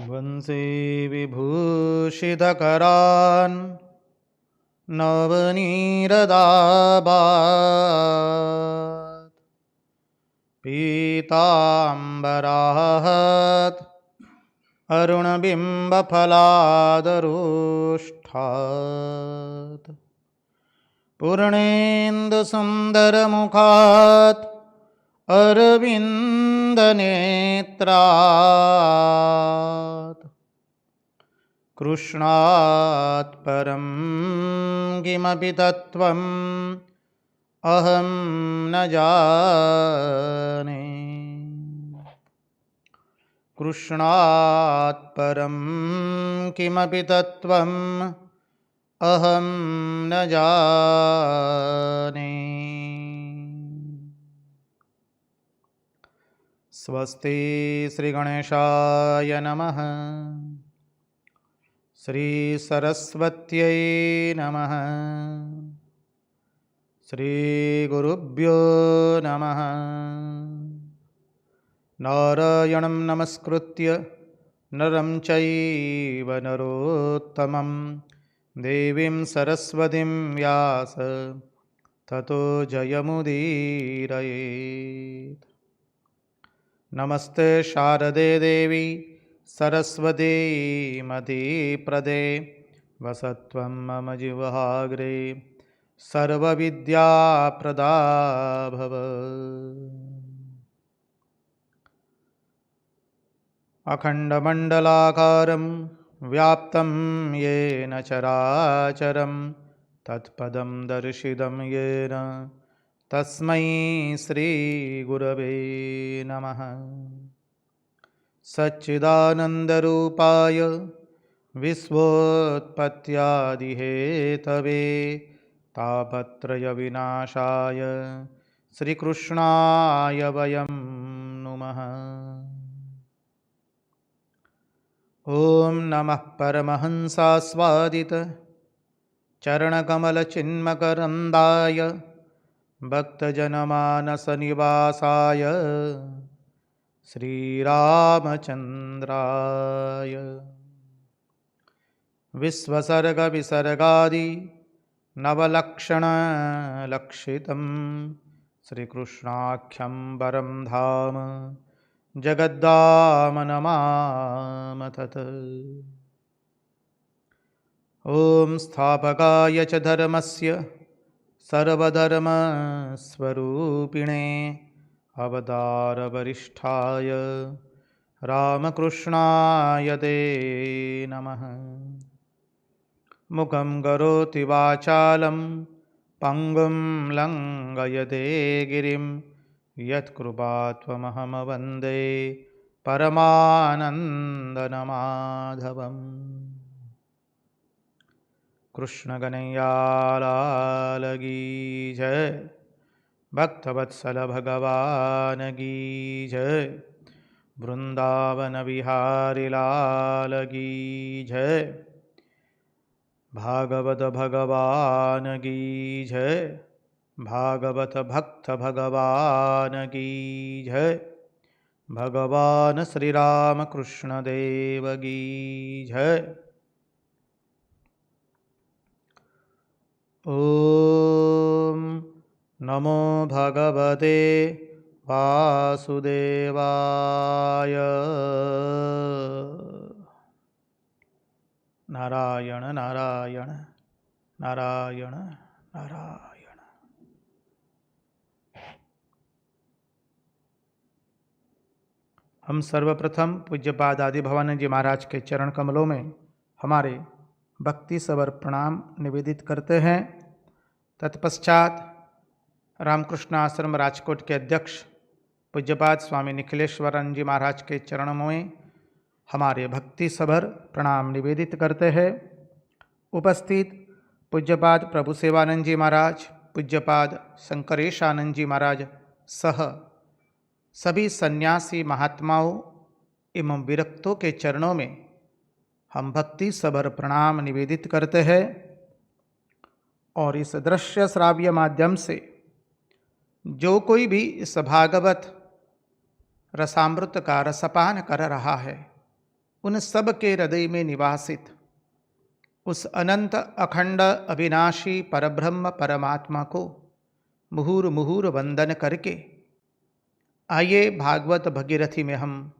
वंशी विभूषितकरान् नवनीरदाभात् पीताम्बरात् अरुणबिम्बफलादरोष्ठात् पूर्णेन्दुसुन्दरमुखात् अरविन्दनेत्रात् कृष्णात् परं किमपि तत्त्वम् अहं न जाने। कृष्णात् परं किमपि तत्त्वम् अहं न जाने। स्वस्ति श्रीगणेशाय नमः। श्रीसरस्वत्यै नमः। श्रीगुरुभ्यो नमः। नारायणं नमस्कृत्य नरं चैव नरोत्तमं देवीं सरस्वतीं व्यास ततो जयमुदीरयेत्। नमस्ते शारदे देवी सरस्वती मतिप्रदे वसत्वं मम जिह्वाग्रे सर्वविद्याप्रदा भव। अखण्डमण्डलाकारं व्याप्तं येन चराचरं तत्पदं दर्शितं येन तस्मै श्रीगुरवे नमः। सच्चिदानन्दरूपाय विश्वोत्पत्त्यादिहेतवे तापत्रयविनाशाय श्रीकृष्णाय वयं नुमः। ॐ नमः परमहंसास्वादित चरणकमलचिन्मकरन्दाय भक्तजनमानसनिवासाय श्रीरामचन्द्राय विश्वसर्गविसर्गादि नवलक्षणलक्षितं श्रीकृष्णाख्यं परं धाम जगद्धाम तत्। ॐ स्थापकाय च धर्मस्य सर्वधर्मस्वरूपिणे अवतारवरिष्ठाय रामकृष्णाय ते नमः। मुखं करोति वाचालं पङ्गुं लङ्घयते गिरिं यत्कृपात्वमहं वन्दे परमानन्दमाधवम्। कृष्ण कन्हैया लाल की जय। भक्तवत्सल भगवान की जय। वृंदावन बिहारी लाल की जय। भागवत भगवान की जय। भागवत भक्त भगवान की जय। भगवान श्री राम कृष्ण देव की जय। ओम नमो भगवते वासुदेवाय। नारायण नारायण नारायण नारायण। हम सर्वप्रथम पूज्यपाद आदि भवानंद जी महाराज के चरण कमलों में हमारे भक्ति सवर प्रणाम निवेदित करते हैं। तत्पश्चात रामकृष्ण आश्रम राजकोट के अध्यक्ष पूज्यपाद स्वामी निखिलेश्वरानंद जी महाराज के चरणों में हमारे भक्ति सभर प्रणाम निवेदित करते हैं। उपस्थित पूज्यपाद प्रभु सेवानंद जी महाराज, पूज्यपाद शंकरेशानंद जी महाराज सह सभी सन्यासी महात्माओं एवं विरक्तों के चरणों में हम भक्ति सभर प्रणाम निवेदित करते हैं। और इस दृश्य श्राव्य माध्यम से जो कोई भी इस भागवत रसामृत का रसपान कर रहा है उन सब के हृदय में निवासित उस अनंत अखंड अविनाशी परब्रह्म परमात्मा को मुहुर मुहुर वंदन करके आइए भागवत भगीरथी में हम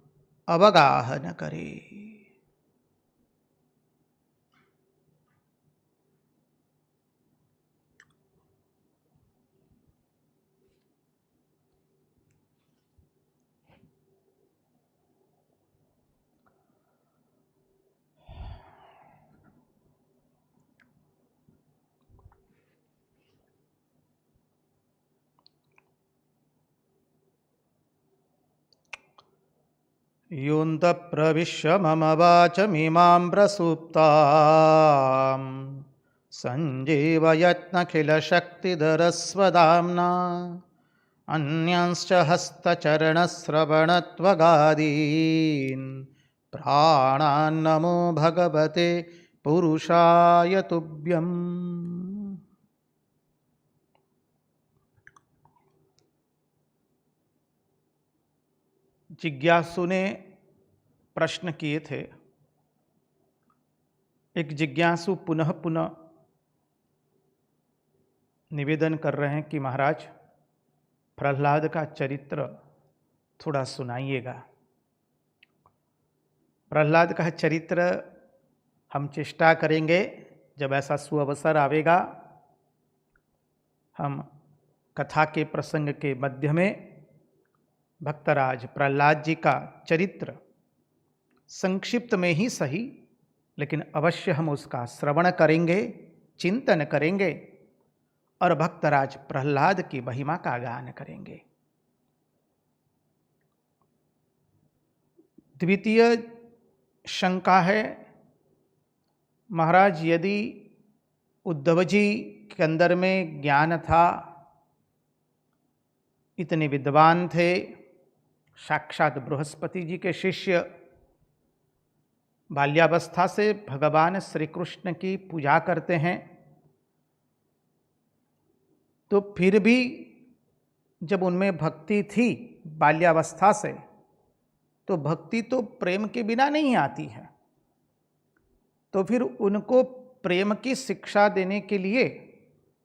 अवगाहन करें। योऽन्तः प्रविश्य मम वाचमिमां प्रसुप्तां सञ्जीवयत्नखिलशक्तिधरस्वधाम्ना अन्यांश्च हस्तचरणश्रवणत्वगादीन् प्राणान्नमो भगवते पुरुषाय तुभ्यम्। जिज्ञासु ने प्रश्न किए थे। एक जिज्ञासु पुनः पुनः निवेदन कर रहे हैं कि महाराज प्रहलाद का चरित्र थोड़ा सुनाइएगा। प्रहलाद का चरित्र हम चेष्टा करेंगे, जब ऐसा सुअवसर आवेगा हम कथा के प्रसंग के मध्य में भक्तराज प्रहलाद जी का चरित्र संक्षिप्त में ही सही, लेकिन अवश्य हम उसका श्रवण करेंगे, चिंतन करेंगे और भक्तराज प्रहलाद की महिमा का गान करेंगे। द्वितीय शंका है, महाराज यदि उद्धव जी के अंदर में ज्ञान था, इतने विद्वान थे, साक्षात बृहस्पति जी के शिष्य, बाल्यावस्था से भगवान श्री कृष्ण की पूजा करते हैं, तो फिर भी जब उनमें भक्ति थी बाल्यावस्था से, तो भक्ति तो प्रेम के बिना नहीं आती है। तो फिर उनको प्रेम की शिक्षा देने के लिए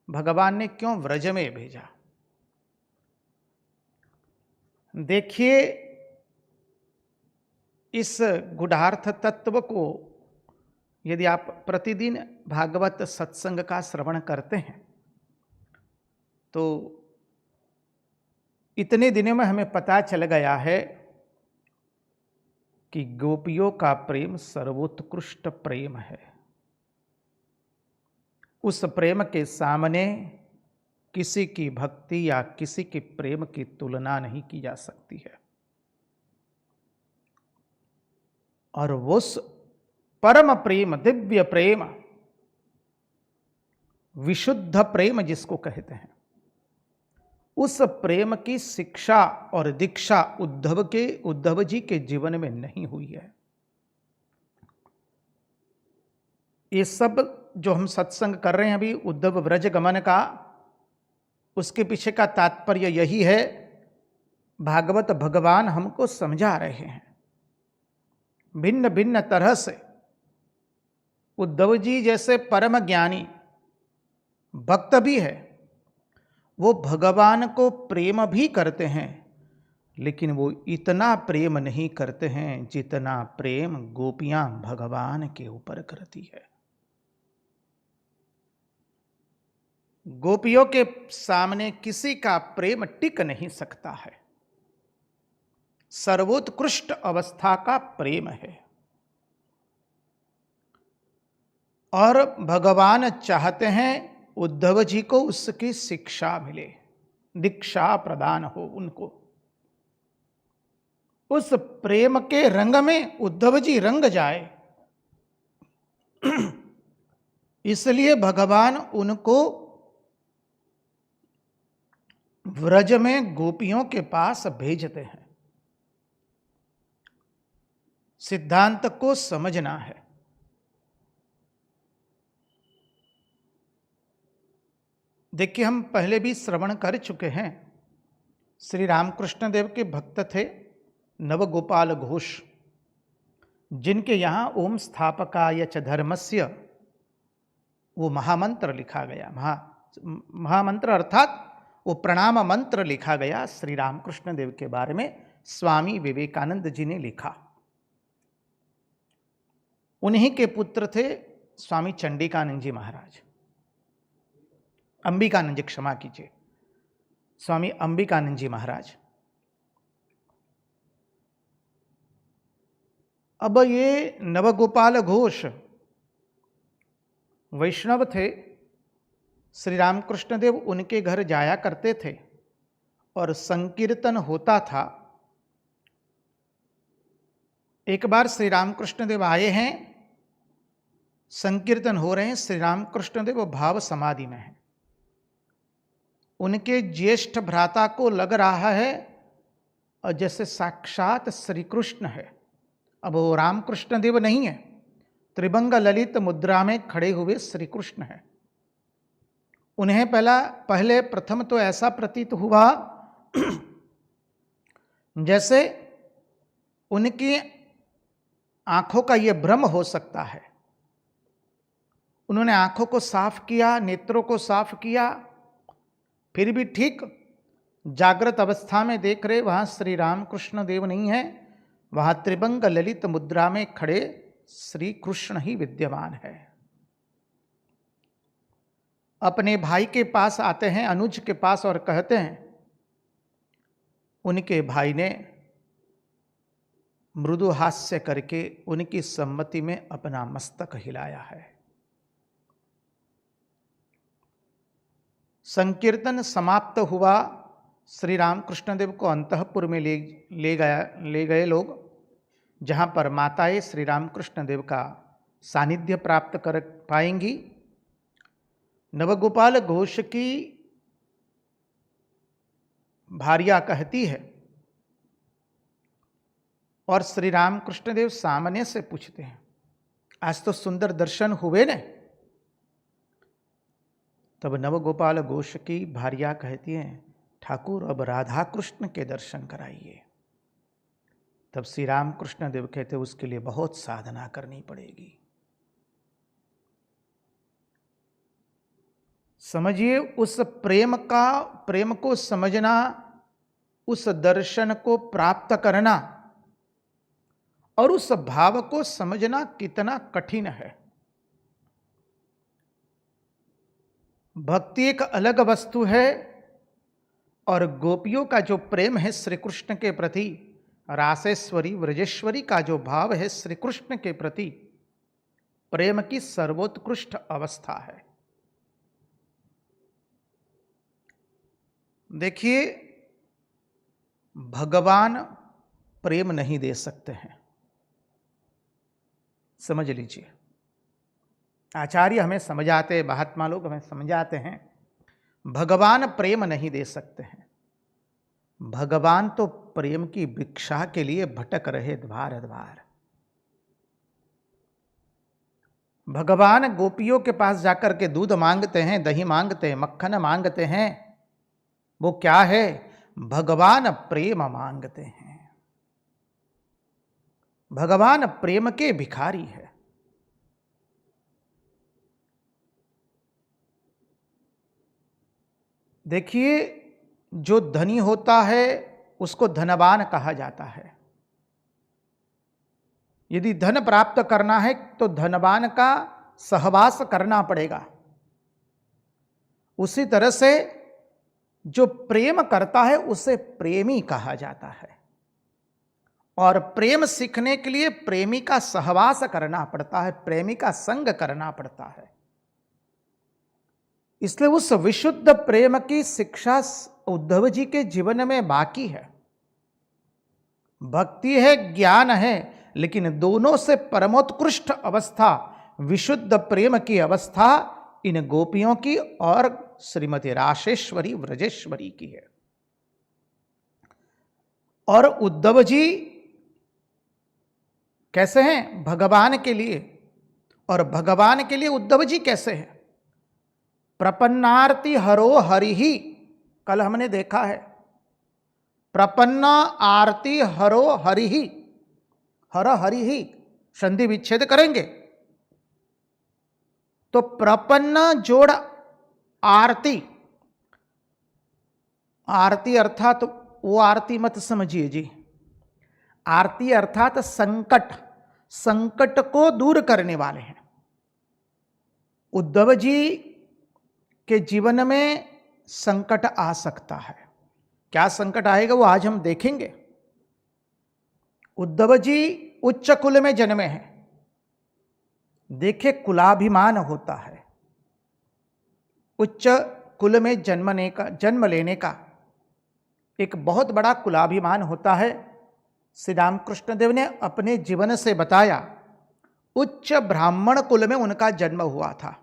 भगवान ने क्यों व्रज में भेजा? देखिए, इस गूढ़ार्थ तत्व को यदि आप प्रतिदिन भागवत सत्संग का श्रवण करते हैं तो इतने दिनों में हमें पता चल गया है कि गोपियों का प्रेम सर्वोत्कृष्ट प्रेम है। उस प्रेम के सामने किसी की भक्ति या किसी के प्रेम की तुलना नहीं की जा सकती है। और वो परम प्रेम, दिव्य प्रेम, विशुद्ध प्रेम जिसको कहते हैं, उस प्रेम की शिक्षा और दीक्षा उद्धव जी के जीवन में नहीं हुई है। ये सब जो हम सत्संग कर रहे हैं अभी उद्धव व्रज गमन का, उसके पीछे का तात्पर्य यही है, भागवत भगवान हमको समझा रहे हैं भिन्न भिन्न तरह से। उद्धव जी जैसे परम ज्ञानी भक्त भी है, वो भगवान को प्रेम भी करते हैं, लेकिन वो इतना प्रेम नहीं करते हैं जितना प्रेम गोपियां भगवान के ऊपर करती है। गोपियों के सामने किसी का प्रेम टिक नहीं सकता है। सर्वोत्कृष्ट अवस्था का प्रेम है। और भगवान चाहते हैं उद्धव जी को उसकी शिक्षा मिले, दीक्षा प्रदान हो उनको। उस प्रेम के रंग में उद्धव जी रंग जाए, इसलिए भगवान उनको व्रज में गोपियों के पास भेजते हैं। सिद्धांत को समझना है। देखिए, हम पहले भी श्रवण कर चुके हैं, श्री रामकृष्ण देव के भक्त थे नवगोपाल घोष, जिनके यहाँ ओम स्थापकाय च धर्मस्य वो महामंत्र लिखा गया। महामंत्र अर्थात वो प्रणाम मंत्र लिखा गया श्री रामकृष्ण देव के बारे में स्वामी विवेकानंद जी ने लिखा। उन्हीं के पुत्र थे स्वामी चंडिकानंद जी महाराज, अंबिकानंद जी, क्षमा कीजिए, स्वामी अंबिकानंद जी महाराज। अब ये नवगोपाल घोष वैष्णव थे, श्री रामकृष्ण देव उनके घर जाया करते थे और संकीर्तन होता था। एक बार श्री रामकृष्ण देव आए हैं, संकीर्तन हो रहे हैं, श्री रामकृष्ण देव भाव समाधि में हैं। उनके ज्येष्ठ भ्राता को लग रहा है और जैसे साक्षात श्री कृष्ण है। अब वो रामकृष्ण देव नहीं है, त्रिभंग ललित मुद्रा में खड़े हुए श्री कृष्ण है। उन्हें पहले प्रथम तो ऐसा प्रतीत हुआ जैसे उनकी आंखों का ये भ्रम हो सकता है। उन्होंने आंखों को साफ किया, नेत्रों को साफ किया, फिर भी ठीक जागृत अवस्था में देख रहे वहां श्री रामकृष्ण देव नहीं है, वहां त्रिभंग ललित मुद्रा में खड़े श्री कृष्ण ही विद्यमान है। अपने भाई के पास आते हैं, अनुज के पास, और कहते हैं, उनके भाई ने मृदु हास्य करके उनकी सम्मति में अपना मस्तक हिलाया है। संकीर्तन समाप्त हुआ, श्री रामकृष्ण देव को अंतःपुर में ले गए लोग, जहाँ पर माताएं श्री रामकृष्ण देव का सानिध्य प्राप्त कर पाएंगी। नवगोपाल घोष की भार्या कहती है, और श्री रामकृष्ण देव सामने से पूछते हैं, आज तो सुंदर दर्शन हुए ने? तब नवगोपाल घोष की भार्या कहती है, ठाकुर अब राधा कृष्ण के दर्शन कराइए। तब श्री रामकृष्ण देव कहते, उसके लिए बहुत साधना करनी पड़ेगी। समझिए, उस प्रेम को समझना, उस दर्शन को प्राप्त करना और उस भाव को समझना कितना कठिन है। भक्ति एक अलग वस्तु है और गोपियों का जो प्रेम है श्री कृष्ण के प्रति, रासेश्वरी व्रजेश्वरी का जो भाव है श्री कृष्ण के प्रति, प्रेम की सर्वोत्कृष्ट अवस्था है। देखिए, भगवान प्रेम नहीं दे सकते हैं, समझ लीजिए। आचार्य हमें समझाते, महात्मा लोग हमें समझाते हैं, भगवान प्रेम नहीं दे सकते हैं। भगवान तो प्रेम की भिक्षा के लिए भटक रहे द्वार द्वार। भगवान गोपियों के पास जाकर के दूध मांगते हैं, दही मांगते हैं, मक्खन मांगते हैं। वो क्या है? भगवान प्रेम मांगते हैं। भगवान प्रेम के भिखारी है। देखिए, जो धनी होता है उसको धनवान कहा जाता है। यदि धन प्राप्त करना है तो धनवान का सहवास करना पड़ेगा। उसी तरह से जो प्रेम करता है उसे प्रेमी कहा जाता है, और प्रेम सीखने के लिए प्रेमी का सहवास करना पड़ता है, प्रेमी का संग करना पड़ता है। इसलिए उस विशुद्ध प्रेम की शिक्षा उद्धव जी के जीवन में बाकी है। भक्ति है, ज्ञान है, लेकिन दोनों से परमोत्कृष्ट अवस्था विशुद्ध प्रेम की अवस्था इन गोपियों की और श्रीमती राशेश्वरी व्रजेश्वरी की है। और उद्धव जी कैसे हैं? भगवान के लिए। और भगवान के लिए उद्धव जी कैसे हैं? प्रपन्नार्ति हरो हरिहि, कल हमने देखा है, प्रपन्न आरती हरो हरिहि, हर हरिहि, संधि विच्छेद करेंगे तो प्रपन्न जोड़ आरती, आरती अर्थात वो आरती मत समझिए जी, आरती अर्थात संकट, संकट को दूर करने वाले हैं। उद्धव जी के जीवन में संकट आ सकता है। क्या संकट आएगा वो आज हम देखेंगे। उद्धव जी उच्च कुल में जन्मे हैं। देखिए कुलाभिमान होता है, उच्च कुल में जन्म लेने का एक बहुत बड़ा कुलाभिमान होता है। श्री रामकृष्ण देव ने अपने जीवन से बताया, उच्च ब्राह्मण कुल में उनका जन्म हुआ था।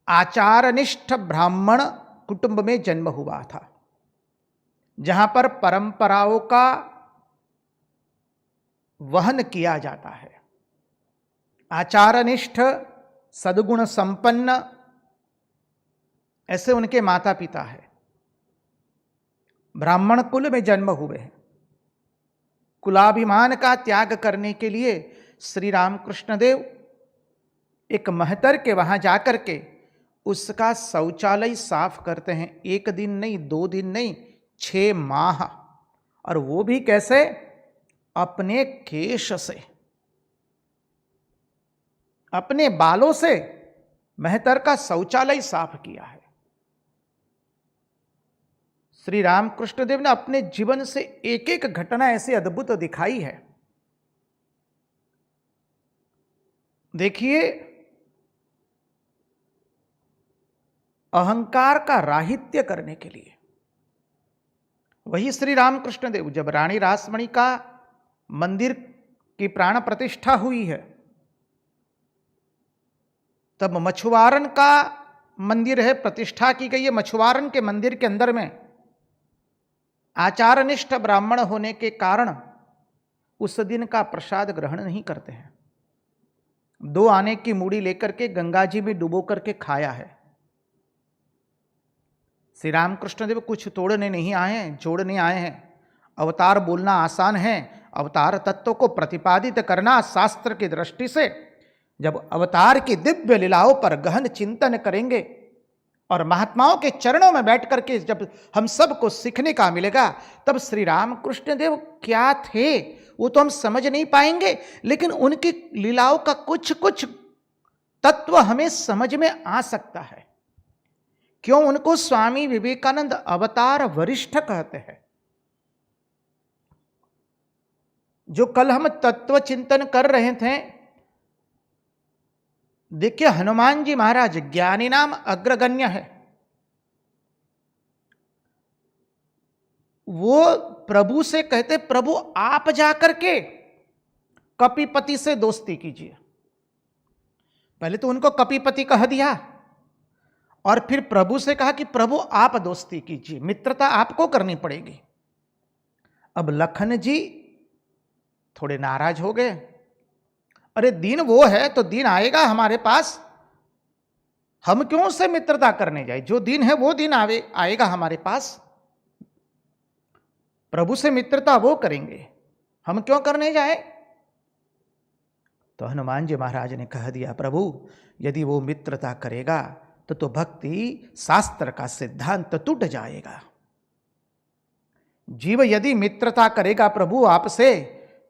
आचारनिष्ठ ब्राह्मण कुटुंब में जन्म हुआ था, जहां पर परंपराओं का वहन किया जाता है। आचारनिष्ठ, सद्गुण संपन्न, ऐसे उनके माता पिता है। ब्राह्मण कुल में जन्म हुए हैं। कुलाभिमान का त्याग करने के लिए श्री रामकृष्ण देव एक महतर के वहां जाकर के उसका शौचालय साफ करते हैं। एक दिन नहीं, 2 दिन नहीं, 6 माह। और वो भी कैसे? अपने केश से, अपने बालों से महतर का शौचालय साफ किया है। श्री रामकृष्ण देव ने अपने जीवन से एक एक घटना ऐसे अद्भुत दिखाई है। देखिए, अहंकार का राहित्य करने के लिए वही श्री रामकृष्ण देव, जब रानी रासमणी का मंदिर की प्राण प्रतिष्ठा हुई है, तब मछुआरन का मंदिर है, प्रतिष्ठा की गई है। मछुआरन के मंदिर के अंदर में आचारनिष्ठ ब्राह्मण होने के कारण उस दिन का प्रसाद ग्रहण नहीं करते हैं। 2 आने की मूड़ी लेकर के गंगा जी में डुबो करके खाया है। श्री रामकृष्ण देव कुछ तोड़ने नहीं आए हैं, जोड़ने आए हैं। अवतार बोलना आसान है, अवतार तत्व को प्रतिपादित करना शास्त्र की दृष्टि से जब अवतार की दिव्य लीलाओं पर गहन चिंतन करेंगे और महात्माओं के चरणों में बैठ करके जब हम सबको सीखने का मिलेगा, तब श्री रामकृष्ण देव क्या थे वो तो हम समझ नहीं पाएंगे, लेकिन उनकी लीलाओं का कुछ कुछ तत्व हमें समझ में आ सकता है। क्यों उनको स्वामी विवेकानंद अवतार वरिष्ठ कहते हैं? जो कल हम तत्व चिंतन कर रहे थे, देखिए हनुमान जी महाराज ज्ञानी नाम अग्रगण्य है। वो प्रभु से कहते, प्रभु आप जाकर के कपिपति से दोस्ती कीजिए। पहले तो उनको कपिपति कह दिया और फिर प्रभु से कहा कि प्रभु आप दोस्ती कीजिए, मित्रता आपको करनी पड़ेगी। अब लखन जी थोड़े नाराज हो गए। अरे दिन वो है तो दिन आएगा हमारे पास, हम क्यों उससे मित्रता करने जाए? जो दिन है वो दिन आएगा हमारे पास। प्रभु से मित्रता वो करेंगे, हम क्यों करने जाए? तो हनुमान जी महाराज ने कह दिया, प्रभु यदि वो मित्रता करेगा तो भक्ति शास्त्र का सिद्धांत टूट जाएगा। जीव यदि मित्रता करेगा प्रभु आपसे,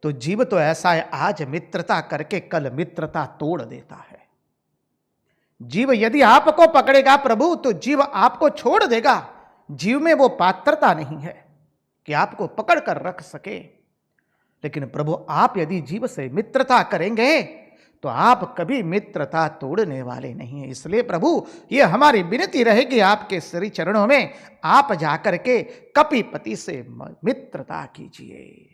तो जीव तो ऐसा है, आज मित्रता करके कल मित्रता तोड़ देता है। जीव यदि आपको पकड़ेगा प्रभु, तो जीव आपको छोड़ देगा। जीव में वो पात्रता नहीं है कि आपको पकड़ कर रख सके। लेकिन प्रभु आप यदि जीव से मित्रता करेंगे तो आप कभी मित्रता तोड़ने वाले नहीं है। इसलिए प्रभु ये हमारी विनती रहेगी आपके श्री चरणों में, आप जाकर के कपिपति से मित्रता कीजिए।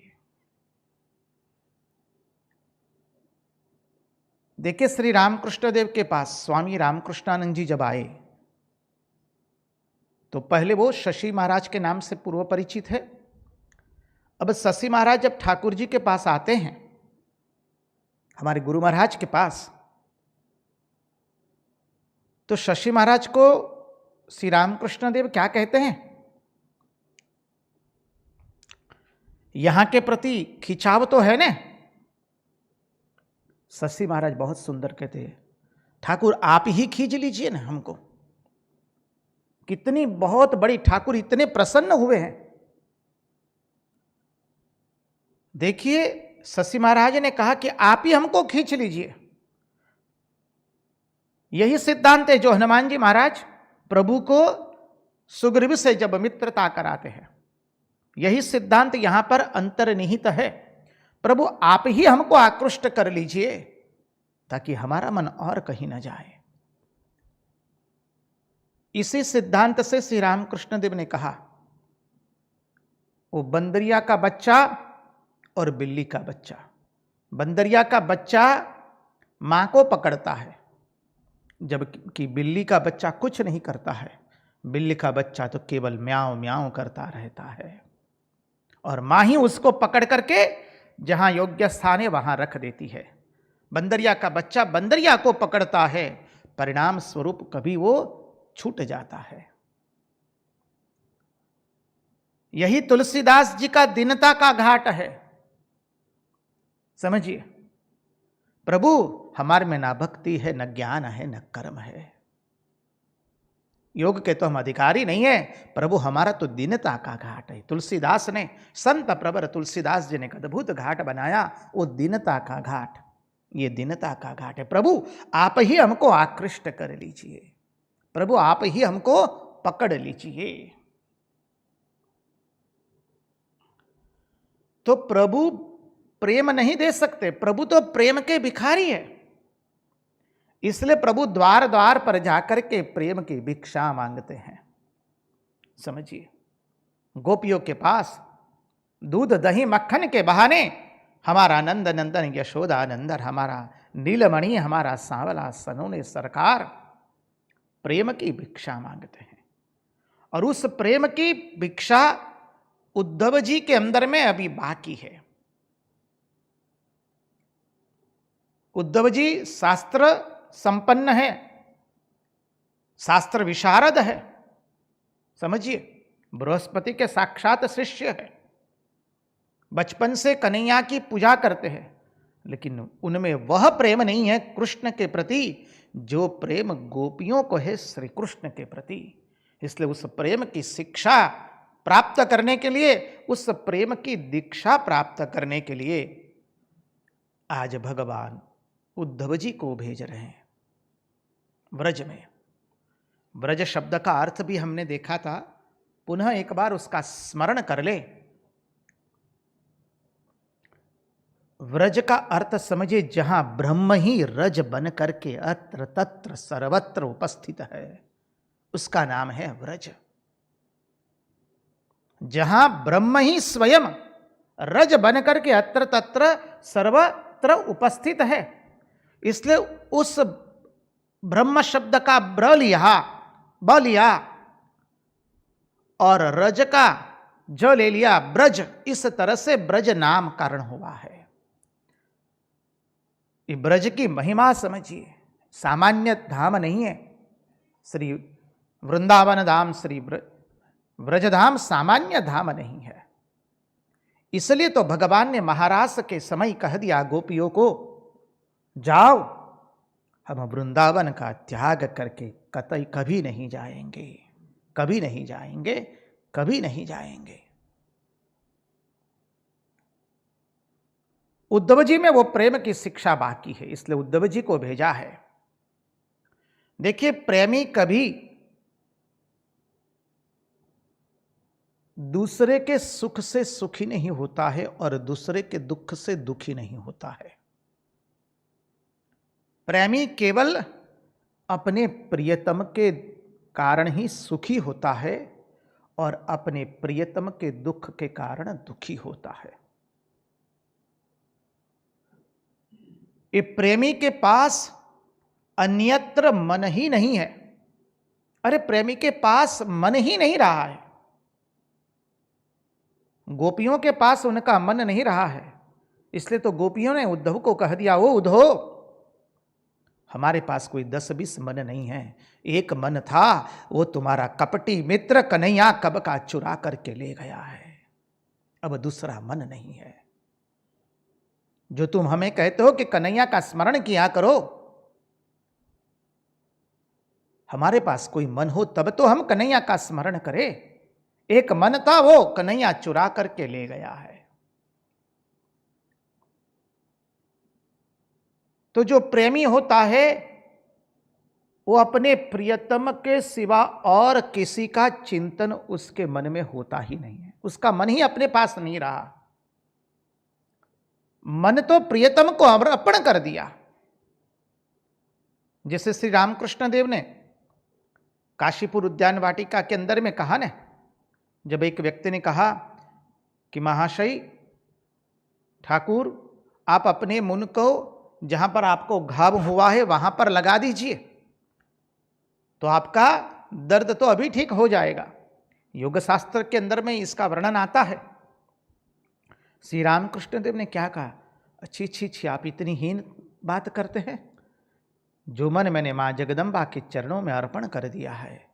देखिए श्री रामकृष्ण देव के पास स्वामी रामकृष्णानंद जी जब आए तो पहले वो शशि महाराज के नाम से पूर्व परिचित है। अब शशि महाराज जब ठाकुर जी के पास आते हैं, हमारे गुरु महाराज के पास, तो शशि महाराज को श्री रामकृष्ण देव क्या कहते हैं? यहां के प्रति खिंचाव तो है ना, शशि महाराज बहुत सुंदर कहते हैं, ठाकुर आप ही खींच लीजिए ना हमको। कितनी बहुत बड़ी, ठाकुर इतने प्रसन्न हुए हैं। देखिए शशि महाराज ने कहा कि आप ही हमको खींच लीजिए। यही सिद्धांत है जो हनुमान जी महाराज प्रभु को सुग्रीव से जब मित्रता कराते हैं, यही सिद्धांत यहां पर अंतर्निहित है। प्रभु आप ही हमको आकृष्ट कर लीजिए ताकि हमारा मन और कहीं न जाए। इसी सिद्धांत से श्री रामकृष्ण देव ने कहा, वो बंदरिया का बच्चा और बिल्ली का बच्चा। बंदरिया का बच्चा मां को पकड़ता है, जबकि बिल्ली का बच्चा कुछ नहीं करता है। बिल्ली का बच्चा तो केवल म्याऊं म्याऊं करता रहता है, और मां ही उसको पकड़ करके जहां योग्य स्थान है वहां रख देती है। बंदरिया का बच्चा बंदरिया को पकड़ता है, परिणाम स्वरूप कभी वो छूट जाता है। यही तुलसीदास जी का दीनता का घाट है। समझिए, प्रभु हमारे में ना भक्ति है, न ज्ञान है, न कर्म है। योग के तो हम अधिकारी नहीं है, प्रभु हमारा तो दीनता का घाट है। तुलसीदास ने, संत प्रवर तुलसीदास जी ने एक अद्भुत घाट बनाया, वो दीनता का घाट। ये दीनता का घाट है। प्रभु आप ही हमको आकृष्ट कर लीजिए, प्रभु आप ही हमको पकड़ लीजिए। तो प्रभु प्रेम नहीं दे सकते, प्रभु तो प्रेम के भिखारी है। इसलिए प्रभु द्वार द्वार पर जाकर के प्रेम की भिक्षा मांगते हैं। समझिए, गोपियों के पास दूध दही मक्खन के बहाने हमारा नंद नंदन यशोदा नंदन, हमारा नीलमणि, हमारा सांवला सनोने सरकार प्रेम की भिक्षा मांगते हैं। और उस प्रेम की भिक्षा उद्धव जी के अंदर में अभी बाकी है। उद्धव जी शास्त्र संपन्न है, शास्त्र विशारद है। समझिए, बृहस्पति के साक्षात शिष्य है, बचपन से कन्हैया की पूजा करते हैं, लेकिन उनमें वह प्रेम नहीं है कृष्ण के प्रति जो प्रेम गोपियों को है श्री कृष्ण के प्रति। इसलिए उस प्रेम की शिक्षा प्राप्त करने के लिए, उस प्रेम की दीक्षा प्राप्त करने के लिए आज भगवान उद्धव जी को भेज रहे हैं व्रज में। व्रज शब्द का अर्थ भी हमने देखा था, पुनः एक बार उसका स्मरण कर ले। व्रज का अर्थ समझे, जहां ब्रह्म ही रज बन करके अत्र तत्र सर्वत्र उपस्थित है, उसका नाम है व्रज। जहां ब्रह्म ही स्वयं रज बन करके अत्र तत्र सर्वत्र उपस्थित है, इसलिए उस ब्रह्म शब्द का ब्र लिया, ब लिया, और रज का ज ले लिया, ब्रज। इस तरह से ब्रज नाम कारण हुआ है। ये ब्रज की महिमा समझिए, सामान्य धाम नहीं है। श्री वृंदावन धाम, श्री व्रजधाम सामान्य धाम नहीं है। इसलिए तो भगवान ने महारास के समय कह दिया गोपियों को, जाओ, हम वृंदावन का त्याग करके कतई कभी नहीं जाएंगे, कभी नहीं जाएंगे, कभी नहीं जाएंगे। उद्धव जी में वो प्रेम की शिक्षा बाकी है, इसलिए उद्धव जी को भेजा है। देखिए, प्रेमी कभी दूसरे के सुख से सुखी नहीं होता है और दूसरे के दुख से दुखी नहीं होता है। प्रेमी केवल अपने प्रियतम के कारण ही सुखी होता है और अपने प्रियतम के दुख के कारण दुखी होता है। ये प्रेमी के पास अन्यत्र मन ही नहीं है। अरे प्रेमी के पास मन ही नहीं रहा है। गोपियों के पास उनका मन नहीं रहा है, इसलिए तो गोपियों ने उद्धव को कह दिया, ओ उद्धव, हमारे पास कोई 10-20 मन नहीं है, एक मन था, वो तुम्हारा कपटी मित्र कन्हैया कब का चुरा करके ले गया है, अब दूसरा मन नहीं है। जो तुम हमें कहते हो कि कन्हैया का स्मरण किया करो, हमारे पास कोई मन हो तब तो हम कन्हैया का स्मरण करें। एक मन था, वो कन्हैया चुरा करके ले गया है। तो जो प्रेमी होता है वो अपने प्रियतम के सिवा और किसी का चिंतन उसके मन में होता ही नहीं है। उसका मन ही अपने पास नहीं रहा। मन तो प्रियतम को अर्पण कर दिया। जैसे श्री रामकृष्ण देव ने काशीपुर उद्यान वाटिका के अंदर में कहा ना, जब एक व्यक्ति ने कहा कि महाशय ठाकुर, आप अपने मुन को जहां पर आपको घाव हुआ है वहां पर लगा दीजिए, तो आपका दर्द तो अभी ठीक हो जाएगा। योग शास्त्र के अंदर में इसका वर्णन आता है। श्री रामकृष्ण देव ने क्या कहा, अच्छी अच्छी अच्छी, आप इतनी हीन बात करते हैं। जो मन मैंने मां जगदम्बा के चरणों में अर्पण कर दिया है,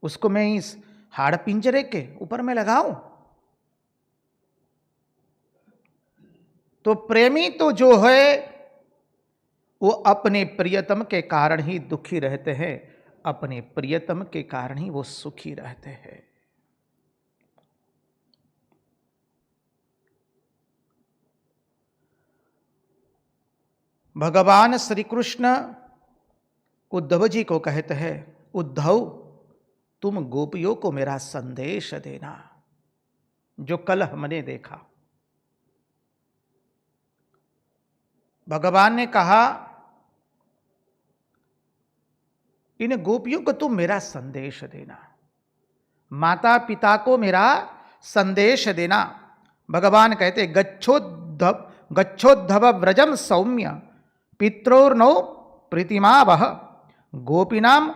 उसको मैं इस हाड़ पिंजरे के ऊपर में लगाऊं? तो प्रेमी तो जो है वो अपने प्रियतम के कारण ही दुखी रहते हैं, अपने प्रियतम के कारण ही वो सुखी रहते हैं। भगवान श्री कृष्ण उद्धव जी को कहते हैं, उद्धव तुम गोपियों को मेरा संदेश देना, जो कल हमने देखा। भगवान ने कहा, इन गोपियों को तुम मेरा संदेश देना, माता पिता को मेरा संदेश देना। भगवान कहते, गच्छोद्धव व्रजम सौम्य पित्रोर्नौ प्रीतिमावह गोपीनाम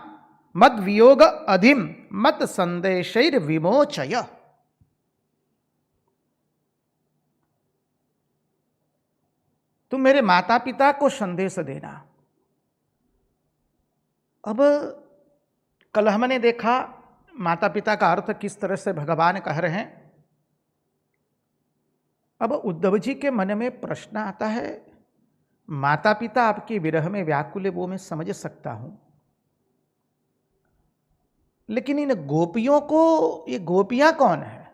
मद वियोग अधिम मत संदेशैर विमोचय। तुम मेरे माता पिता को संदेश देना। अब कल हमने देखा माता पिता का अर्थ किस तरह से भगवान कह रहे हैं। अब उद्धव जी के मन में प्रश्न आता है, माता पिता आपके विरह में व्याकुल है, वो मैं समझ सकता हूं, लेकिन इन गोपियों को, ये गोपियां कौन है?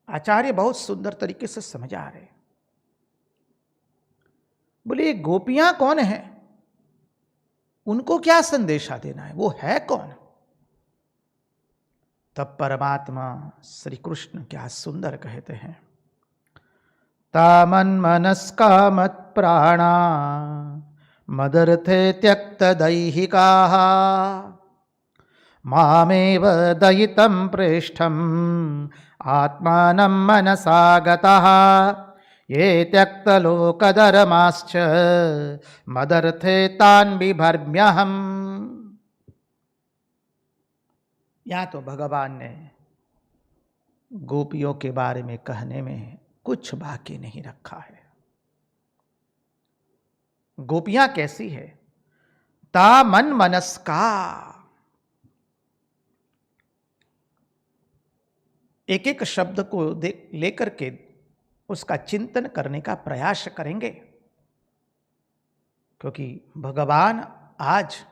आचार्य बहुत सुंदर तरीके से समझा रहे। बोले ये गोपियां कौन है, उनको क्या संदेशा देना है, वो है कौन? तब परमात्मा श्री कृष्ण क्या सुंदर कहते हैं, तामन्मनस्का मत प्राणा मदर्थे त्यक्त दैहिकाः मामेव दयितं प्रेष्ठम् आत्मानं मनसा गतः ये त्यक्तलोकधर्माश्च मदर्थे तान् बिभर्म्यहम्। यहाँ तो भगवान ने गोपियों के बारे में कहने में कुछ बाकी नहीं रखा है। गोपियां कैसी है? ता मन मनस्का। एक एक शब्द को लेकर के उसका चिंतन करने का प्रयास करेंगे, क्योंकि भगवान आज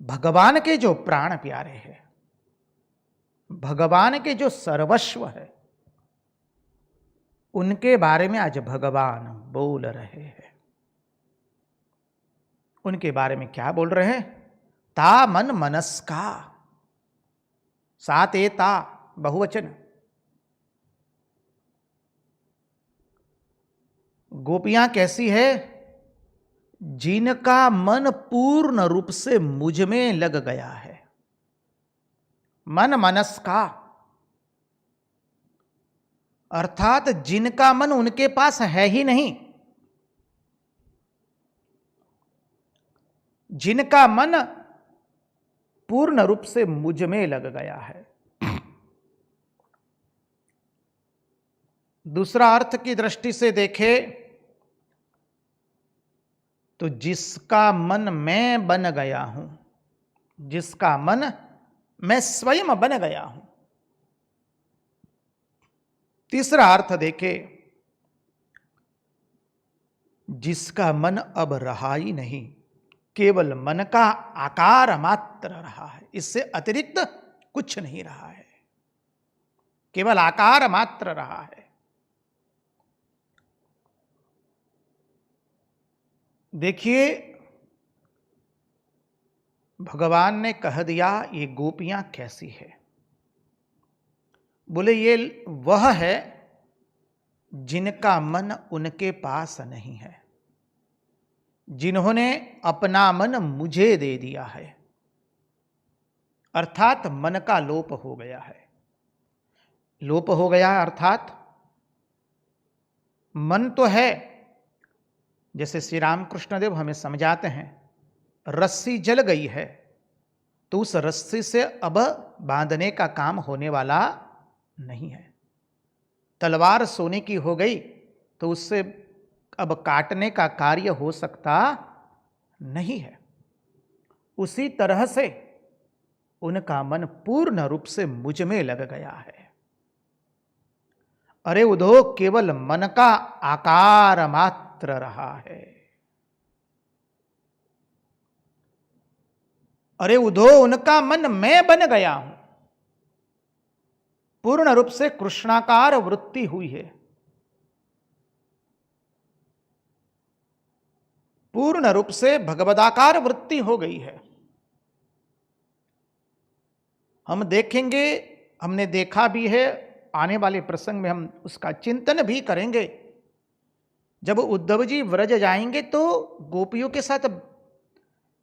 भगवान के जो प्राण प्यारे हैं, भगवान के जो सर्वस्व है, उनके बारे में आज भगवान बोल रहे हैं। उनके बारे में क्या बोल रहे हैं? ता मन मनस्का, सात एता बहुवचन। गोपियां कैसी है? जिनका मन पूर्ण रूप से मुझ में लग गया है। मन मनस्का अर्थात जिनका मन उनके पास है ही नहीं, जिनका मन पूर्ण रूप से मुझ में लग गया है। दूसरा अर्थ की दृष्टि से देखे तो जिसका मन मैं बन गया हूं, जिसका मन मैं स्वयं बन गया हूं। तीसरा अर्थ देखे, जिसका मन अब रहा ही नहीं, केवल मन का आकार मात्र रहा है, इससे अतिरिक्त कुछ नहीं रहा है, केवल आकार मात्र रहा है। देखिए, भगवान ने कह दिया ये गोपियां कैसी है। बोले ये वह है जिनका मन उनके पास नहीं है, जिन्होंने अपना मन मुझे दे दिया है, अर्थात मन का लोप हो गया है। लोप हो गया अर्थात मन तो है, जैसे श्री रामकृष्ण देव हमें समझाते हैं, रस्सी जल गई है तो उस रस्सी से अब बांधने का काम होने वाला नहीं है। तलवार सोने की हो गई तो उससे अब काटने का कार्य हो सकता नहीं है। उसी तरह से उनका मन पूर्ण रूप से मुझ में लग गया है। अरे उद्धव, केवल मन का आकार मात्र रहा है। अरे उद्धव, उनका मन मैं बन गया हूं, पूर्ण रूप से कृष्णाकार वृत्ति हुई है, पूर्ण रूप से भगवदाकार वृत्ति हो गई है। हम देखेंगे, हमने देखा भी है, आने वाले प्रसंग में हम उसका चिंतन भी करेंगे। जब उद्धव जी व्रज जाएंगे तो गोपियों के साथ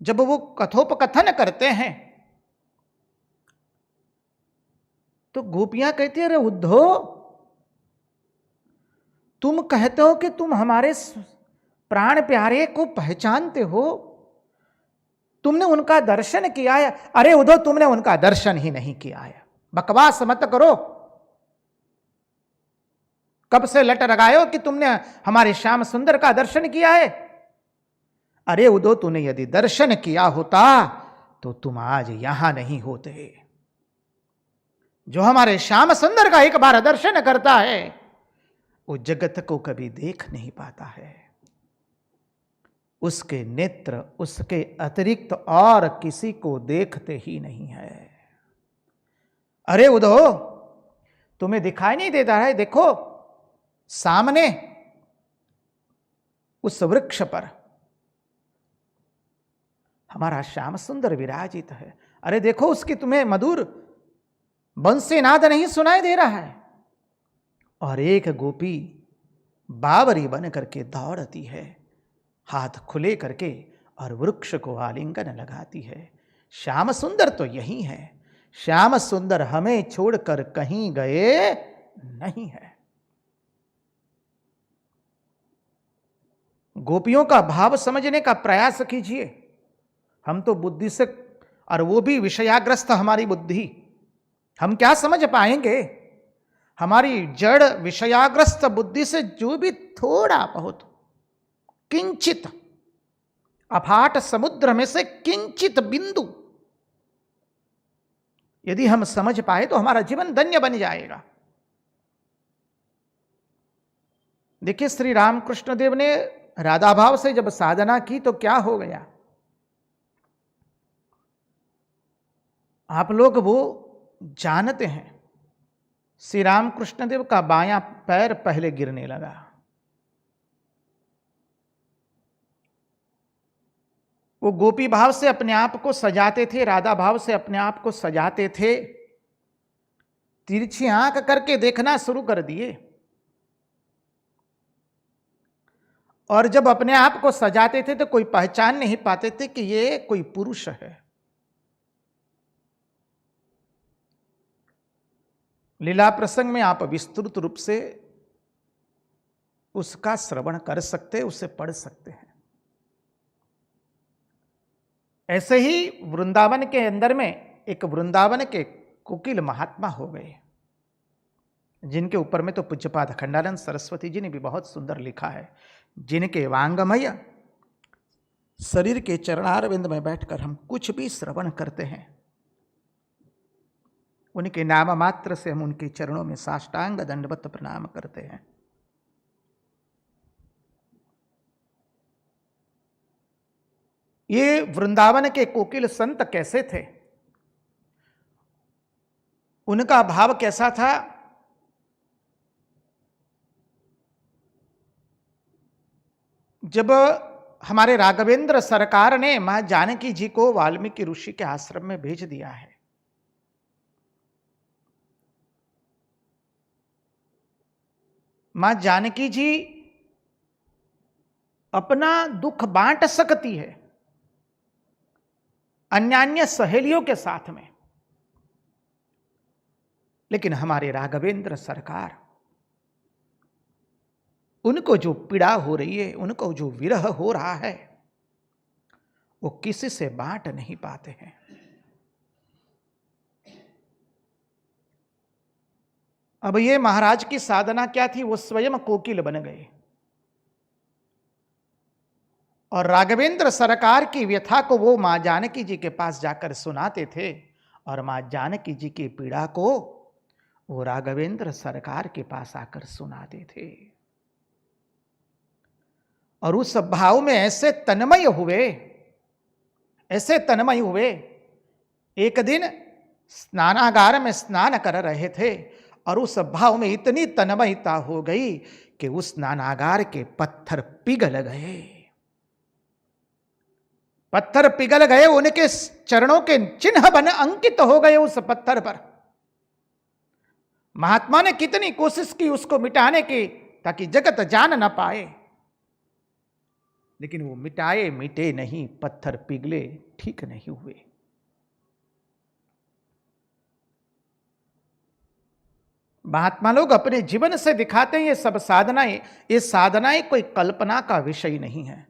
जब वो कथोपकथन करते हैं तो गोपियां कहती है, अरे उद्धव, तुम कहते हो कि तुम हमारे प्राण प्यारे को पहचानते हो, तुमने उनका दर्शन किया है। अरे उद्धव, तुमने उनका दर्शन ही नहीं किया है, बकवास मत करो। कब से लट लगाए कि तुमने हमारे श्याम सुंदर का दर्शन किया है? अरे उद्धव, तूने यदि दर्शन किया होता तो तुम आज यहां नहीं होते। जो हमारे श्याम सुंदर का एक बार दर्शन करता है वो जगत को कभी देख नहीं पाता है। उसके नेत्र उसके अतिरिक्त और किसी को देखते ही नहीं है। अरे उद्धव, तुम्हें दिखाई नहीं देता है? देखो सामने उस वृक्ष पर हमारा श्याम सुंदर विराजित है। अरे देखो, उसकी तुम्हें मधुर बंसी नाद नहीं सुनाई दे रहा है? और एक गोपी बावरी बन करके दौड़ती है, हाथ खुले करके, और वृक्ष को आलिंगन लगाती है। श्याम सुंदर तो यही है, श्याम सुंदर हमें छोड़कर कहीं गए नहीं है। गोपियों का भाव समझने का प्रयास कीजिए। हम तो बुद्धि से, और वो भी विषयाग्रस्त हमारी बुद्धि, हम क्या समझ पाएंगे? हमारी जड़ विषयाग्रस्त बुद्धि से जो भी थोड़ा बहुत किंचित अफाट समुद्र में से किंचित बिंदु यदि हम समझ पाए तो हमारा जीवन धन्य बन जाएगा। देखिए, श्री रामकृष्ण देव ने राधा भाव से जब साधना की तो क्या हो गया? आप लोग वो जानते हैं, श्री रामकृष्ण देव का बायां पैर पहले गिरने लगा। वो गोपी भाव से अपने आप को सजाते थे, राधा भाव से अपने आप को सजाते थे, तिरछी आंख करके देखना शुरू कर दिए। और जब अपने आप को सजाते थे तो कोई पहचान नहीं पाते थे कि ये कोई पुरुष है। लीला प्रसंग में आप विस्तृत रूप से उसका श्रवण कर सकते, उसे पढ़ सकते हैं। ऐसे ही वृंदावन के अंदर में एक वृंदावन के कोकिल महात्मा हो गए, जिनके ऊपर में तो पूज्यपाद अखंडानंद सरस्वती जी ने भी बहुत सुंदर लिखा है। जिनके वांगमय शरीर के चरणारविंद में बैठकर हम कुछ भी श्रवण करते हैं, उनके नाम मात्र से हम उनके चरणों में साष्टांग दंडवत प्रणाम करते हैं। ये वृंदावन के कोकिल संत कैसे थे, उनका भाव कैसा था? जब हमारे राघवेंद्र सरकार ने मां जानकी जी को वाल्मीकि ऋषि के आश्रम में भेज दिया है, मां जानकी जी अपना दुख बांट सकती है अन्यान्य सहेलियों के साथ में, लेकिन हमारे राघवेंद्र सरकार, उनको जो पीड़ा हो रही है, उनको जो विरह हो रहा है, वो किसी से बांट नहीं पाते हैं। अब ये महाराज की साधना क्या थी? वो स्वयं कोकिल बन गए और राघवेंद्र सरकार की व्यथा को वो मां जानकी जी के पास जाकर सुनाते थे, और मां जानकी जी की पीड़ा को वो राघवेंद्र सरकार के पास आकर सुनाते थे। और उस भाव में ऐसे तन्मय हुए, ऐसे तन्मय हुए। एक दिन स्नानागार में स्नान कर रहे थे और उस भाव में इतनी तन्मयता हो गई कि उस स्नानागार के पत्थर पिघल गए, पत्थर पिघल गए, उनके चरणों के चिन्ह बन अंकित हो गए उस पत्थर पर। महात्मा ने कितनी कोशिश की उसको मिटाने की ताकि जगत जान न पाए, लेकिन वो मिटाए मिटे नहीं, पत्थर पिघले, ठीक नहीं हुए। महात्मा लोग अपने जीवन से दिखाते हैं ये सब साधनाएं, ये साधनाएं कोई कल्पना का विषय नहीं है।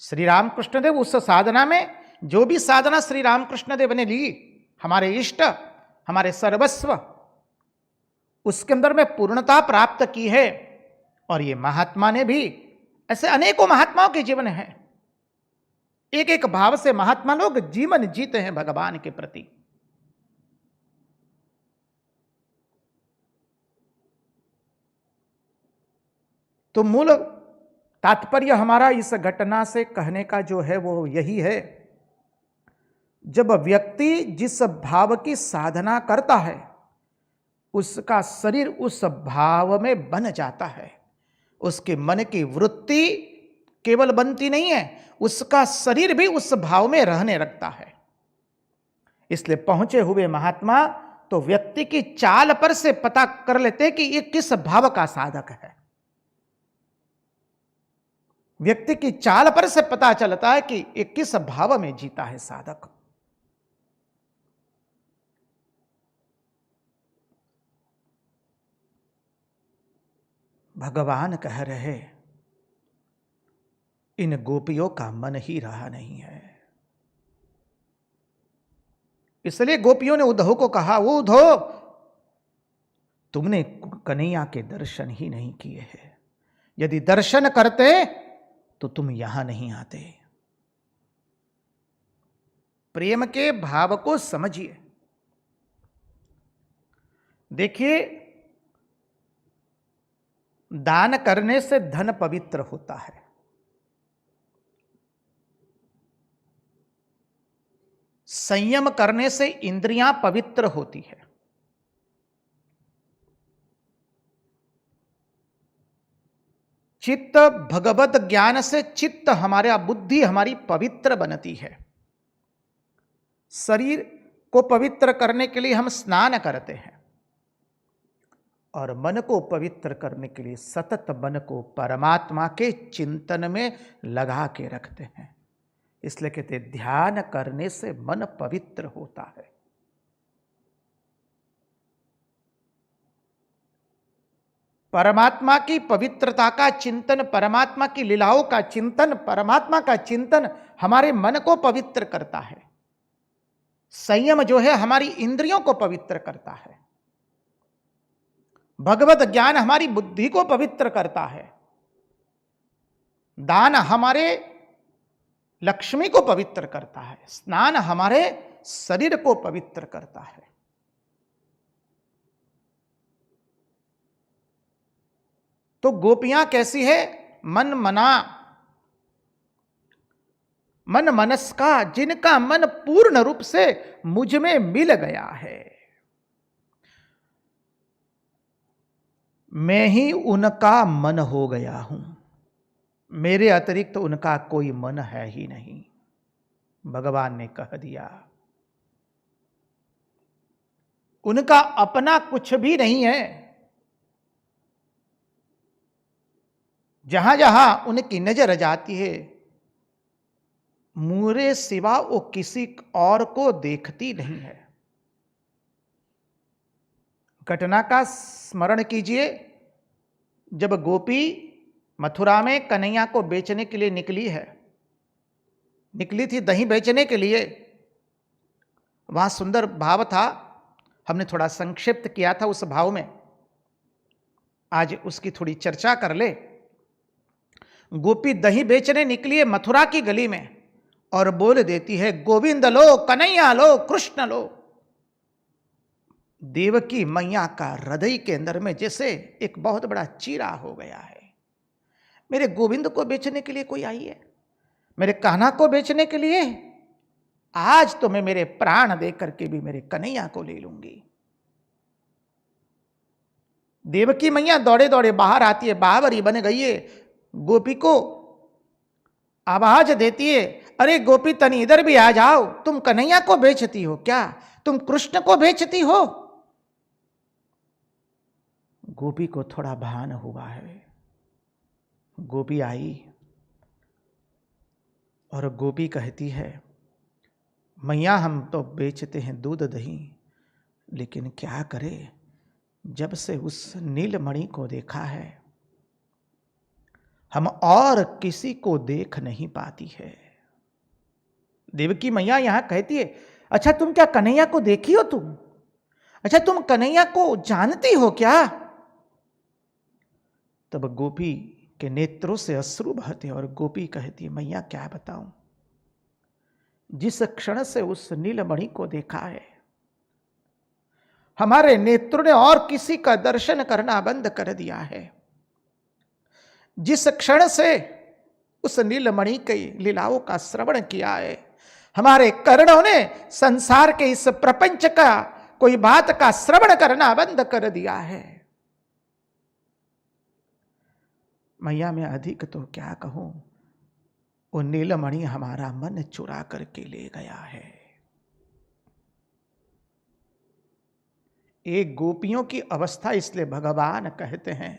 श्री रामकृष्ण देव उस साधना में, जो भी साधना श्री रामकृष्ण देव ने ली, हमारे इष्ट, हमारे सर्वस्व, उसके अंदर में पूर्णता प्राप्त की है। और ये महात्मा ने भी, ऐसे अनेकों महात्माओं के जीवन है, एक एक भाव से महात्मा लोग जीवन जीते हैं भगवान के प्रति। तो मूल तात्पर्य हमारा इस घटना से कहने का जो है वो यही है, जब व्यक्ति जिस भाव की साधना करता है उसका शरीर उस भाव में बन जाता है, उसके मन की वृत्ति केवल बनती नहीं है, उसका शरीर भी उस भाव में रहने लगता है। इसलिए पहुंचे हुए महात्मा तो व्यक्ति की चाल पर से पता कर लेते हैं कि ये किस भाव का साधक है। व्यक्ति की चाल पर से पता चलता है कि ये किस भाव में जीता है साधक। भगवान कह रहे, इन गोपियों का मन ही रहा नहीं है। इसलिए गोपियों ने उद्धव को कहा, उद्धव तुमने कन्हैया के दर्शन ही नहीं किए हैं, यदि दर्शन करते तो तुम यहां नहीं आते। प्रेम के भाव को समझिए। देखिए, दान करने से धन पवित्र होता है, संयम करने से इंद्रियां पवित्र होती है, चित्त भगवत ज्ञान से चित्त हमारा बुद्धि हमारी पवित्र बनती है। शरीर को पवित्र करने के लिए हम स्नान करते हैं और मन को पवित्र करने के लिए सतत मन को परमात्मा के चिंतन में लगा के रखते हैं। इसलिए कहते ध्यान करने से मन पवित्र होता है। परमात्मा की पवित्रता का चिंतन, परमात्मा की लीलाओं का चिंतन, परमात्मा का चिंतन हमारे मन को पवित्र करता है। संयम जो है हमारी इंद्रियों को पवित्र करता है। भगवत ज्ञान हमारी बुद्धि को पवित्र करता है। दान हमारे लक्ष्मी को पवित्र करता है। स्नान हमारे शरीर को पवित्र करता है। तो गोपियां कैसी है? मन मना, मन मनस्का, जिनका मन पूर्ण रूप से मुझ में मिल गया है। मैं ही उनका मन हो गया हूं, मेरे अतिरिक्त उनका कोई मन है ही नहीं, भगवान ने कह दिया। उनका अपना कुछ भी नहीं है। जहां जहां उनकी नजर जाती है, मुझे सिवा वो किसी और को देखती नहीं है। घटना का स्मरण कीजिए, जब गोपी मथुरा में कन्हैया को बेचने के लिए निकली थी दही बेचने के लिए। वहां सुंदर भाव था, हमने थोड़ा संक्षिप्त किया था उस भाव में, आज उसकी थोड़ी चर्चा कर ले। गोपी दही बेचने निकली है मथुरा की गली में और बोल देती है, गोविंद लो, कन्हैया लो, कृष्ण लो। देवकी मैया का हृदय के अंदर में जैसे एक बहुत बड़ा चीरा हो गया है। मेरे गोविंद को बेचने के लिए कोई आई है, मेरे कान्हा को बेचने के लिए? आज तो मैं मेरे प्राण दे करके भी मेरे कन्हैया को ले लूंगी। देवकी मैया दौड़े दौड़े बाहर आती है, बावरी बन गई है। गोपी को आवाज देती है, अरे गोपी तनी इधर भी आ जाओ, तुम कन्हैया को बेचती हो क्या? तुम कृष्ण को बेचती हो? गोपी को थोड़ा भान हुआ है। गोपी आई और गोपी कहती है, मैया हम तो बेचते हैं दूध दही, लेकिन क्या करें, जब से उस नीलमणि को देखा है हम और किसी को देख नहीं पाती है। देवकी मैया यहां कहती है, अच्छा तुम क्या कन्हैया को देखी हो? तुम अच्छा तुम कन्हैया को जानती हो क्या? तब गोपी के नेत्रों से अश्रु बहते और गोपी कहती है, मैया क्या बताऊं, जिस क्षण से उस नीलमणि को देखा है हमारे नेत्रों ने और किसी का दर्शन करना बंद कर दिया है। जिस क्षण से उस नीलमणि की लीलाओं का श्रवण किया है, हमारे कर्णों ने संसार के इस प्रपंच का कोई बात का श्रवण करना बंद कर दिया है। मैया मैं अधिक तो क्या कहूं, वो नीलमणि हमारा मन चुरा करके ले गया है। एक गोपियों की अवस्था इसलिए भगवान कहते हैं,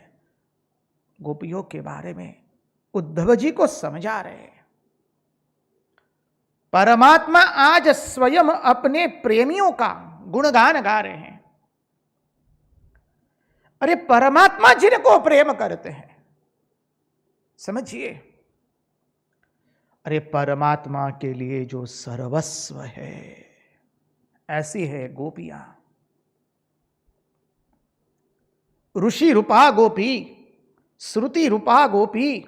गोपियों के बारे में उद्धव जी को समझा रहे हैं। परमात्मा आज स्वयं अपने प्रेमियों का गुणगान गा रहे हैं। अरे परमात्मा जिनको प्रेम करते हैं, समझिए, अरे परमात्मा के लिए जो सर्वस्व है, ऐसी है गोपियां। ऋषि रूपा गोपी, श्रुति रूपा गोपी।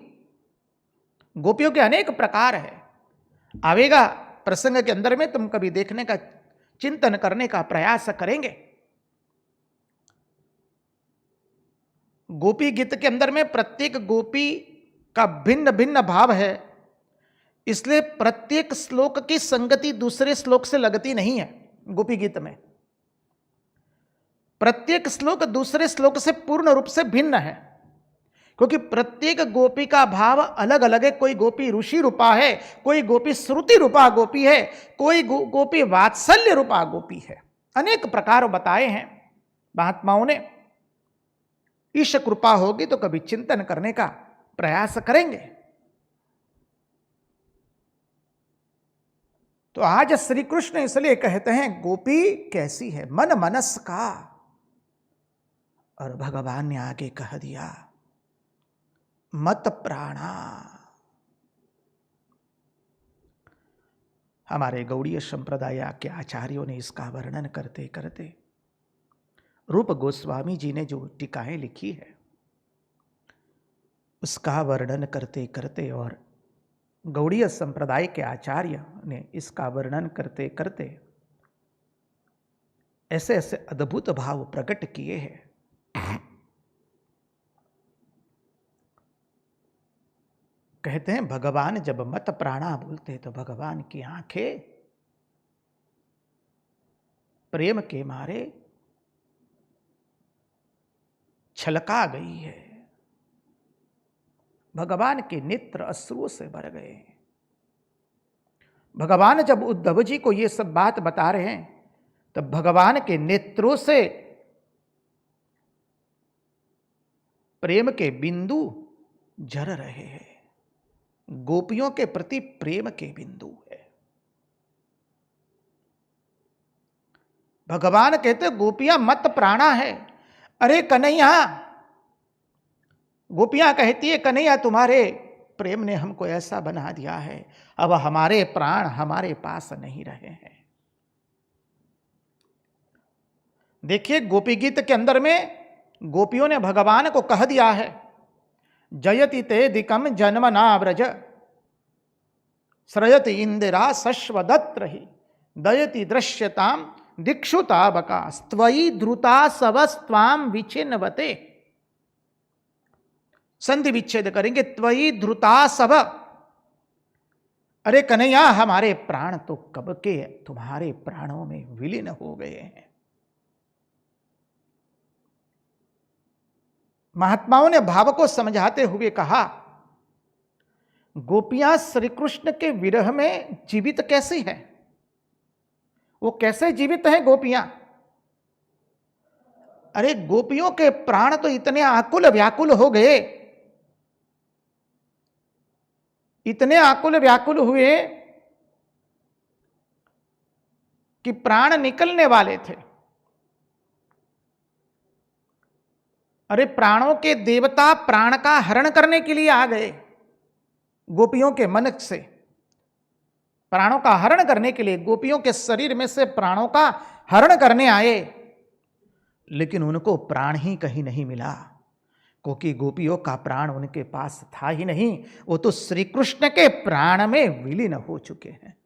गोपियों के अनेक प्रकार है, आवेगा प्रसंग के अंदर में, तुम कभी देखने का चिंतन करने का प्रयास करेंगे। गोपी गीत के अंदर में प्रत्येक गोपी का भिन्न भिन्न भाव है, इसलिए प्रत्येक श्लोक की संगति दूसरे श्लोक से लगती नहीं है। गोपी गीत में प्रत्येक श्लोक दूसरे श्लोक से पूर्ण रूप से भिन्न है, क्योंकि प्रत्येक गोपी का भाव अलग अलग है। कोई गोपी ऋषि रूपा है, कोई गोपी श्रुति रूपा गोपी है, कोई गोपी वात्सल्य रूपा गोपी है। अनेक प्रकार बताए हैं महात्माओं ने। ईश कृपा होगी तो कभी चिंतन करने का प्रयास करेंगे। तो आज श्री कृष्ण इसलिए कहते हैं गोपी कैसी है, मन मनस का। और भगवान ने आगे कह दिया, मत प्राणा। हमारे गौड़ीय संप्रदाय के आचार्यों ने इसका वर्णन करते करते, रूप गोस्वामी जी ने जो टीकाएं लिखी है उसका वर्णन करते करते, और गौड़ीय संप्रदाय के आचार्य ने इसका वर्णन करते करते ऐसे ऐसे अद्भुत भाव प्रकट किए हैं। कहते हैं भगवान जब मत प्राणा बोलते तो भगवान की आंखें प्रेम के मारे छलका गई है। भगवान के नेत्र अश्रुओं से भर गए। भगवान जब उद्धव जी को ये सब बात बता रहे हैं तब भगवान के नेत्रों से प्रेम के बिंदु झर रहे हैं। गोपियों के प्रति प्रेम के बिंदु है। भगवान कहते गोपियां मत प्राणा है। अरे कन्हैया, गोपियां कहती है कन्हैया तुम्हारे प्रेम ने हमको ऐसा बना दिया है, अब हमारे प्राण हमारे पास नहीं रहे हैं। देखिए गोपी गीत के अंदर में गोपियों ने भगवान को कह दिया है, जयति ते दिकम जन्म नाव्रज सृजति इंदिरा शश्वदत्र ही दयति दृश्यताम दिक्षुताबका स्त्वयि द्रुता सवस्त्वाम विचिन्वते। संधि विच्छेद करेंगे, त्वयि ध्रुता सव। अरे कन्हैया हमारे प्राण तो कब के तुम्हारे प्राणों में विलीन हो गए हैं। महात्माओं ने भाव को समझाते हुए कहा, गोपियां श्री कृष्ण के विरह में जीवित कैसी हैं? वो कैसे जीवित हैं गोपियां? अरे गोपियों के प्राण तो इतने आकुल व्याकुल हो गए, इतने आकुल व्याकुल हुए कि प्राण निकलने वाले थे। अरे प्राणों के देवता प्राण का हरण करने के लिए आ गए। गोपियों के मन से प्राणों का हरण करने के लिए गोपियों के शरीर में से प्राणों का हरण करने आए, लेकिन उनको प्राण ही कहीं नहीं मिला, क्योंकि गोपियों का प्राण उनके पास था ही नहीं। वो तो श्री कृष्ण के प्राण में विलीन हो चुके हैं।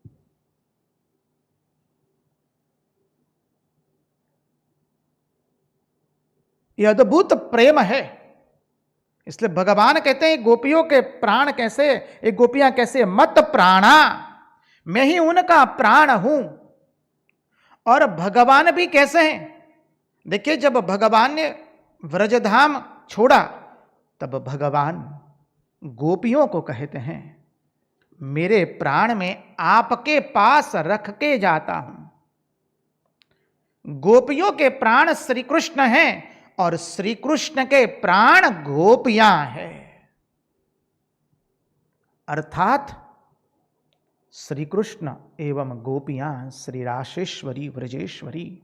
यह अद्भुत प्रेम है। इसलिए भगवान कहते हैं गोपियों के प्राण कैसे, एक गोपियां कैसे, मत प्राणा, मैं ही उनका प्राण हूं। और भगवान भी कैसे हैं? देखिए जब भगवान ने व्रजधाम छोड़ा तब भगवान गोपियों को कहते हैं, मेरे प्राण में आपके पास रख के जाता हूं। गोपियों के प्राण श्री कृष्ण हैं और श्री कृष्ण के प्राण गोपियां हैं। अर्थात श्री कृष्ण एवं गोपियां श्री राशेश्वरी व्रजेश्वरी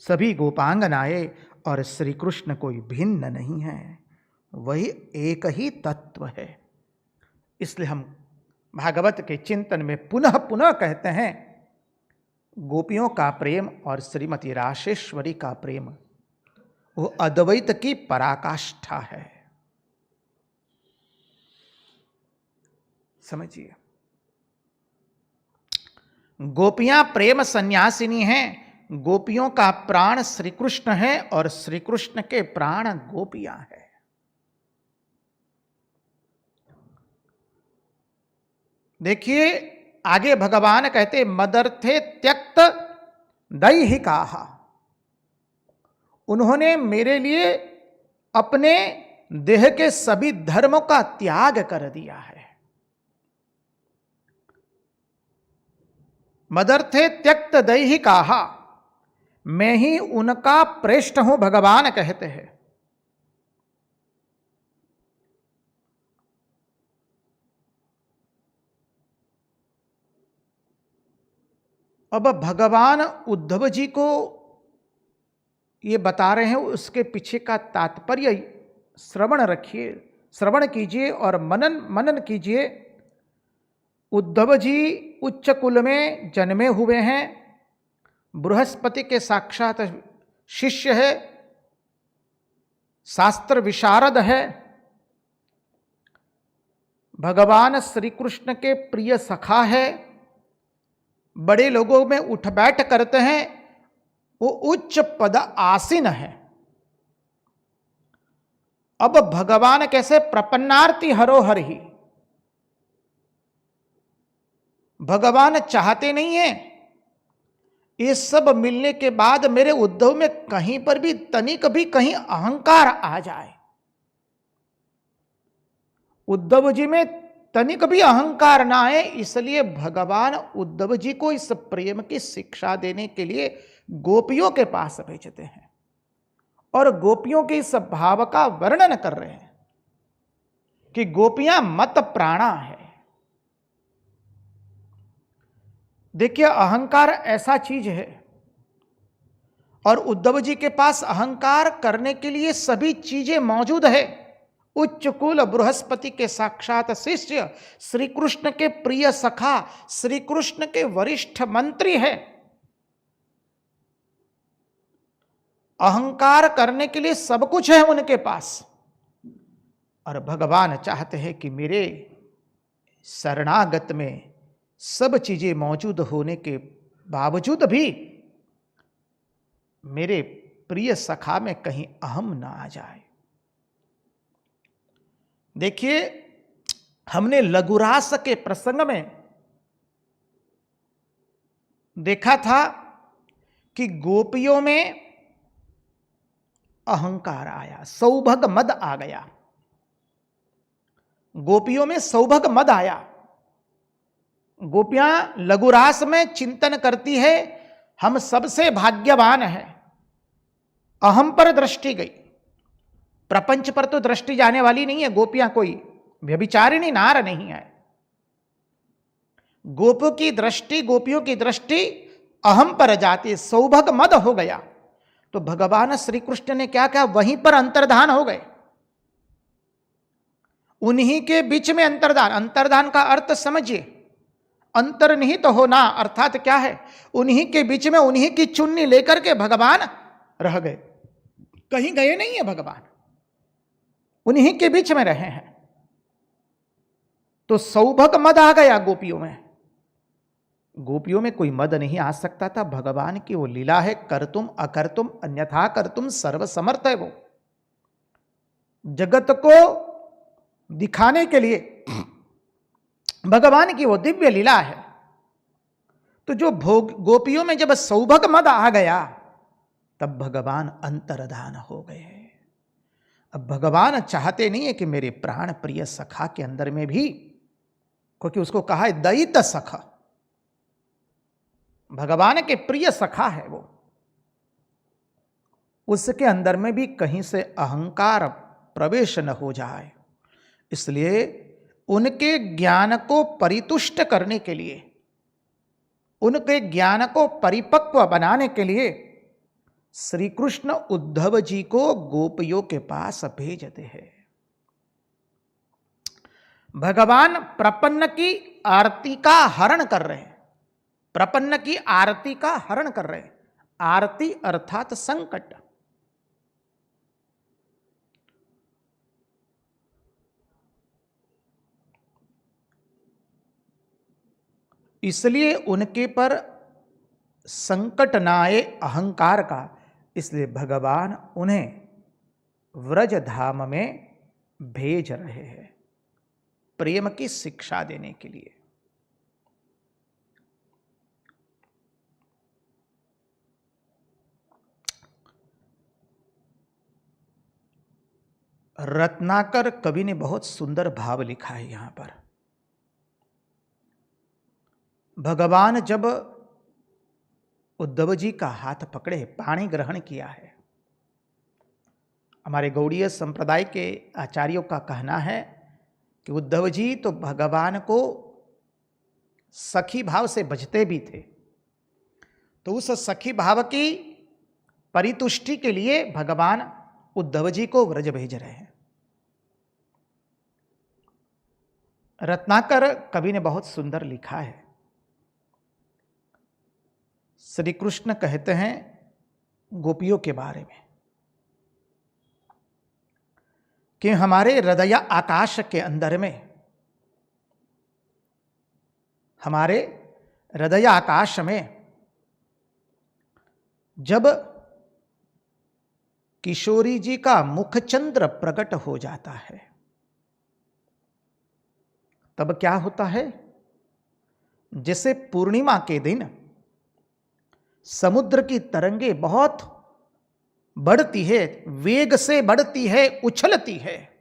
सभी गोपांगनाएं और श्री कृष्ण कोई भिन्न नहीं है, वही एक ही तत्व है। इसलिए हम भागवत के चिंतन में पुनः पुनः कहते हैं गोपियों का प्रेम और श्रीमती राशेश्वरी का प्रेम वो अद्वैत की पराकाष्ठा है। समझिए, गोपियां प्रेम सन्यासिनी हैं। गोपियों का प्राण श्री कृष्ण है और श्री कृष्ण के प्राण गोपियां हैं। देखिए आगे भगवान कहते मदर्थे त्यक्त दैहिकाहा, उन्होंने मेरे लिए अपने देह के सभी धर्मों का त्याग कर दिया है। मदर्थे त्यक्त दैहिकाहा, मैं ही उनका प्रेष्ठ हूं, भगवान कहते हैं। अब भगवान उद्धव जी को ये बता रहे हैं, उसके पीछे का तात्पर्य श्रवण रखिए, श्रवण कीजिए और मनन कीजिए। उद्धव जी उच्च कुल में जन्मे हुए हैं, बृहस्पति के साक्षात शिष्य है, शास्त्र विशारद है, भगवान श्री कृष्ण के प्रिय सखा है, बड़े लोगों में उठ बैठ करते हैं, वो उच्च पद आसीन है। अब भगवान कैसे प्रपन्नार्थी हरोहर ही, भगवान चाहते नहीं है ये सब मिलने के बाद मेरे उद्धव में कहीं पर भी तनिक भी कहीं अहंकार आ जाए, उद्धव जी में तनिक भी अहंकार ना आए, इसलिए भगवान उद्धव जी को इस प्रेम की शिक्षा देने के लिए गोपियों के पास भेजते हैं और गोपियों के इस भाव का वर्णन कर रहे हैं कि गोपियां मत प्राणा है। देखिए, अहंकार ऐसा चीज है और उद्धव जी के पास अहंकार करने के लिए सभी चीजें मौजूद है। उच्च कुल बृहस्पति के साक्षात शिष्य, श्री कृष्ण के प्रिय सखा, श्री कृष्ण के वरिष्ठ मंत्री है। अहंकार करने के लिए सब कुछ है उनके पास और भगवान चाहते हैं कि मेरे शरणागत में सब चीजें मौजूद होने के बावजूद भी मेरे प्रिय सखा में कहीं अहम ना आ जाए। देखिए, हमने लघुरास के प्रसंग में देखा था कि गोपियों में अहंकार आया, सौभग मद आ गया, गोपियों में सौभग मद आया। गोपियां लघुरास में चिंतन करती है हम सबसे भाग्यवान हैं, अहम पर दृष्टि गई, प्रपंच पर तो दृष्टि जाने वाली नहीं है। गोपियां कोई व्यभिचारिणी नार नहीं है। गोपियों की दृष्टि अहम पर जाती, सौभग मद हो गया। तो भगवान श्री कृष्ण ने क्या कहा, वहीं पर अंतर्धान हो गए, उन्हीं के बीच में अंतर्धान। अंतर्धान का अर्थ समझिए, अंतर्निहित तो होना अर्थात क्या है, उन्हीं के बीच में उन्हीं की चुन्नी लेकर के भगवान रह गए, कहीं गए नहीं है भगवान, उन्हीं के बीच में रहे हैं। तो सौभग मद आ गया गोपियों में। गोपियों में कोई मद नहीं आ सकता था, भगवान की वो लीला है, करतुम अकर्तुम अन्यथा करतुम सर्वसमर्थ है। वो जगत को दिखाने के लिए भगवान की वो दिव्य लीला है। तो जो गोपियों में जब सौभग मद आ गया तब भगवान अंतर्धान हो गए। अब भगवान चाहते नहीं है कि मेरे प्राण प्रिय सखा के अंदर में भी, क्योंकि उसको कहा है दयित सखा, भगवान के प्रिय सखा है वो, उसके अंदर में भी कहीं से अहंकार प्रवेश न हो जाए। इसलिए उनके ज्ञान को परितुष्ट करने के लिए, उनके ज्ञान को परिपक्व बनाने के लिए श्री कृष्ण उद्धव जी को गोपियों के पास भेजते हैं। भगवान प्रपन्न की आरती का हरण कर रहे हैं, प्रपन्न की आरती का हरण कर रहे हैं। आरती अर्थात संकट। इसलिए उनके पर संकट ना आए अहंकार का, इसलिए भगवान उन्हें व्रज धाम में भेज रहे हैं प्रेम की शिक्षा देने के लिए। रत्नाकर कवि ने बहुत सुंदर भाव लिखा है यहां पर। भगवान जब उद्धव जी का हाथ पकड़े, पाणी ग्रहण किया है, हमारे गौड़ीय संप्रदाय के आचार्यों का कहना है कि उद्धव जी तो भगवान को सखी भाव से बजते भी थे। तो उस सखी भाव की परितुष्टि के लिए भगवान उद्धव जी को व्रज भेज रहे हैं। रत्नाकर कवि ने बहुत सुंदर लिखा है। श्री कृष्ण कहते हैं गोपियों के बारे में कि हमारे हृदय आकाश के अंदर में, हमारे हृदय आकाश में जब किशोरी जी का मुखचंद्र प्रकट हो जाता है तब क्या होता है, जैसे पूर्णिमा के दिन समुद्र की तरंगें बहुत बढ़ती है, वेग से बढ़ती है, उछलती है,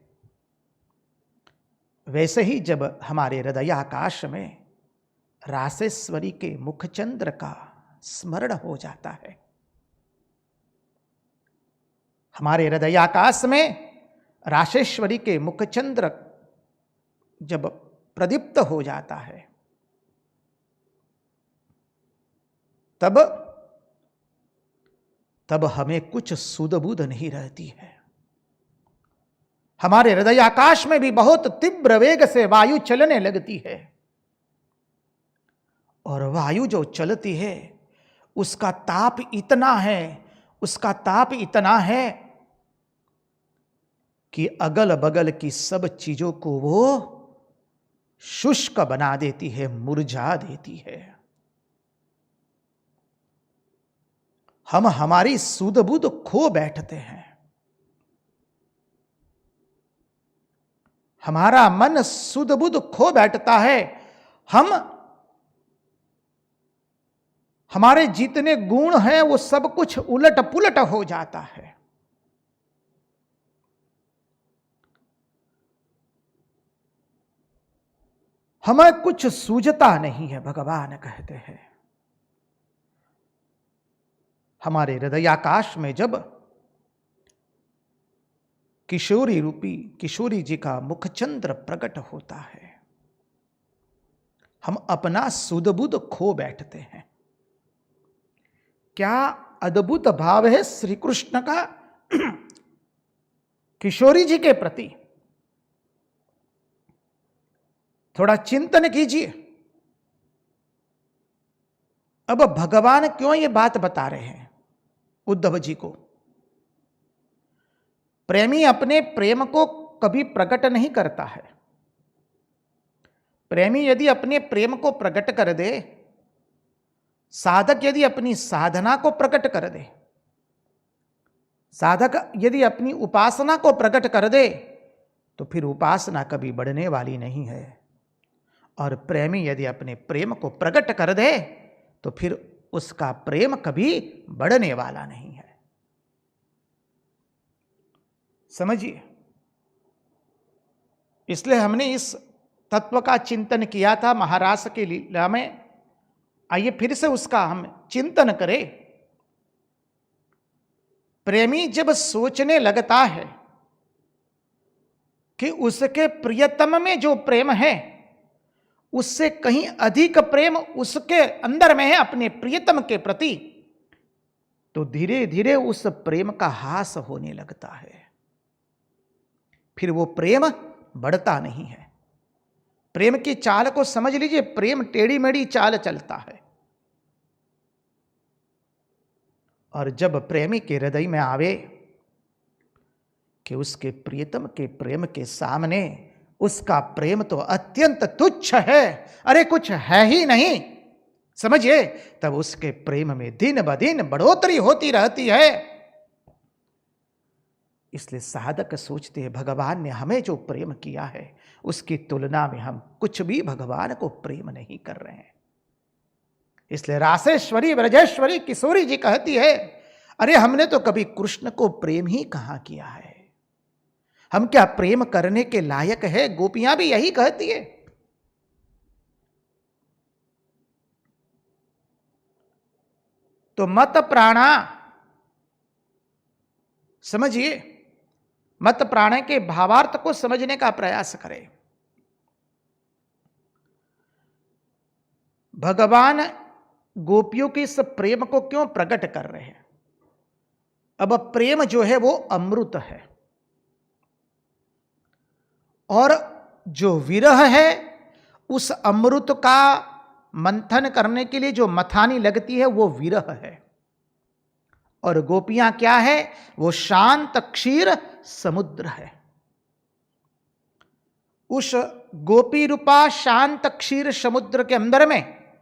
वैसे ही जब हमारे हृदयाकाश में रासेश्वरी के मुखचंद्र का स्मरण हो जाता है, हमारे हृदयाकाश में रासेश्वरी के मुखचंद्र जब प्रदीप्त हो जाता है, तब हमें कुछ सुध-बुध नहीं रहती है। हमारे हृदयाकाश में भी बहुत तीव्र वेग से वायु चलने लगती है, और वायु जो चलती है उसका ताप इतना है कि अगल बगल की सब चीजों को वो शुष्क बना देती है, मुरझा देती है। हम हमारी सुध-बुध खो बैठते हैं, हमारा मन सुध-बुध खो बैठता है। हमारे जितने गुण हैं वो सब कुछ उलट पुलट हो जाता है। हमें कुछ सूझता नहीं है, भगवान कहते हैं। हमारे हृदयाकाश में जब किशोरी जी का मुखचंद्र प्रकट होता है, हम अपना सुध-बुध खो बैठते हैं। क्या अद्भुत भाव है श्री कृष्ण का किशोरी जी के प्रति। थोड़ा चिंतन कीजिए। अब भगवान क्यों ये बात बता रहे हैं उद्धव जी को। प्रेमी अपने प्रेम को कभी प्रकट नहीं करता है। प्रेमी यदि अपने प्रेम को प्रकट कर दे, साधक यदि अपनी साधना को प्रकट कर दे, साधक यदि अपनी उपासना को प्रकट कर दे, तो फिर उपासना कभी बढ़ने वाली नहीं है। और प्रेमी यदि अपने प्रेम को प्रकट कर दे, तो फिर उसका प्रेम कभी बढ़ने वाला नहीं है। समझिए। इसलिए हमने इस तत्व का चिंतन किया था महारास की लीला में। आइए फिर से उसका हम चिंतन करें। प्रेमी जब सोचने लगता है कि उसके प्रियतम में जो प्रेम है उससे कहीं अधिक प्रेम उसके अंदर में है अपने प्रियतम के प्रति, तो धीरे धीरे उस प्रेम का ह्रास होने लगता है। फिर वो प्रेम बढ़ता नहीं है। प्रेम की चाल को समझ लीजिए। प्रेम टेढ़ी मेढ़ी चाल चलता है। और जब प्रेमी के हृदय में आवे कि उसके प्रियतम के प्रेम के सामने उसका प्रेम तो अत्यंत तुच्छ है, अरे कुछ है ही नहीं, समझिए, तब उसके प्रेम में दिन ब दिन बढ़ोतरी होती रहती है। इसलिए साधक सोचते हैं भगवान ने हमें जो प्रेम किया है उसकी तुलना में हम कुछ भी भगवान को प्रेम नहीं कर रहे हैं। इसलिए रासेश्वरी ब्रजेश्वरी किशोरी जी कहती है, अरे हमने तो कभी कृष्ण को प्रेम ही कहां किया है, हम क्या प्रेम करने के लायक है। गोपियां भी यही कहती है। तो मत प्राणा, समझिए, मत प्राण के भावार्थ को समझने का प्रयास करें। भगवान गोपियों के इस प्रेम को क्यों प्रकट कर रहे हैं। अब प्रेम जो है वो अमृत है, और जो विरह है उस अमृत का मंथन करने के लिए जो मथानी लगती है वो विरह है। और गोपियां क्या है, वो शांत क्षीर समुद्र है। उस गोपी रूपा शांत क्षीर समुद्र के अंदर में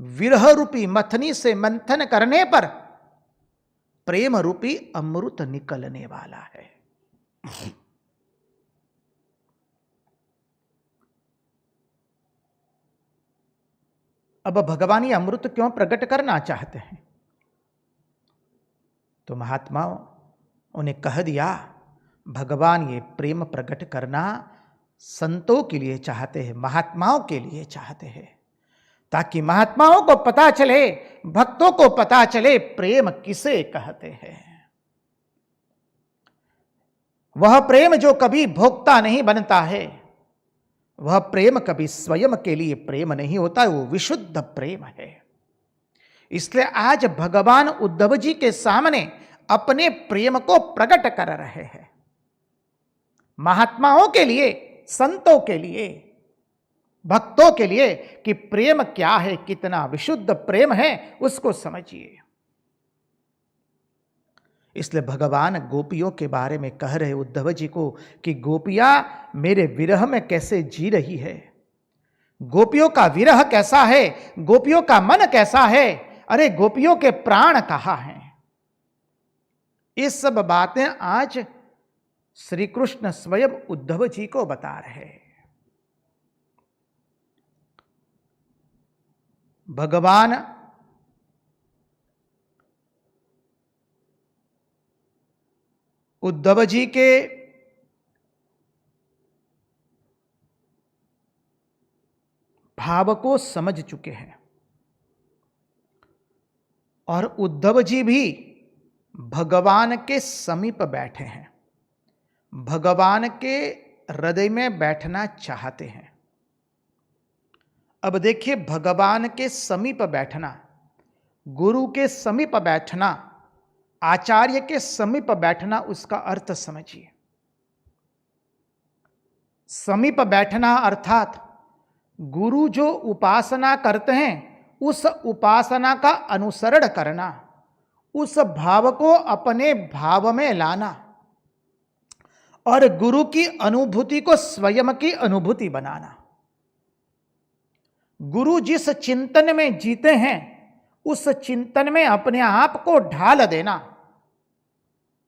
विरह रूपी मथनी से मंथन करने पर प्रेम रूपी अमृत निकलने वाला है। अब भगवान ये अमृत क्यों प्रकट करना चाहते हैं? तो महात्माओं उन्हें कह दिया, भगवान ये प्रेम प्रकट करना संतों के लिए चाहते हैं, महात्माओं के लिए चाहते हैं, ताकि महात्माओं को पता चले, भक्तों को पता चले प्रेम किसे कहते हैं। वह प्रेम जो कभी भोक्ता नहीं बनता है, वह प्रेम कभी स्वयं के लिए प्रेम नहीं होता, वो विशुद्ध प्रेम है। इसलिए आज भगवान उद्धव जी के सामने अपने प्रेम को प्रकट कर रहे हैं, महात्माओं के लिए, संतों के लिए, भक्तों के लिए, कि प्रेम क्या है, कितना विशुद्ध प्रेम है, उसको समझिए। इसलिए भगवान गोपियों के बारे में कह रहे उद्धव जी को कि गोपियां मेरे विरह में कैसे जी रही है, गोपियों का विरह कैसा है, गोपियों का मन कैसा है, अरे गोपियों के प्राण कहाँ हैं। ये सब बातें आज श्री कृष्ण स्वयं उद्धव जी को बता रहे हैं। भगवान उद्धव जी के भाव को समझ चुके हैं और उद्धव जी भी भगवान के समीप बैठे हैं, भगवान के हृदय में बैठना चाहते हैं। अब देखिए, भगवान के समीप बैठना, गुरु के समीप बैठना, आचार्य के समीप बैठना, उसका अर्थ समझिए। समीप बैठना अर्थात गुरु जो उपासना करते हैं उस उपासना का अनुसरण करना, उस भाव को अपने भाव में लाना और गुरु की अनुभूति को स्वयं की अनुभूति बनाना। गुरु जिस चिंतन में जीते हैं उस चिंतन में अपने आप को ढाल देना,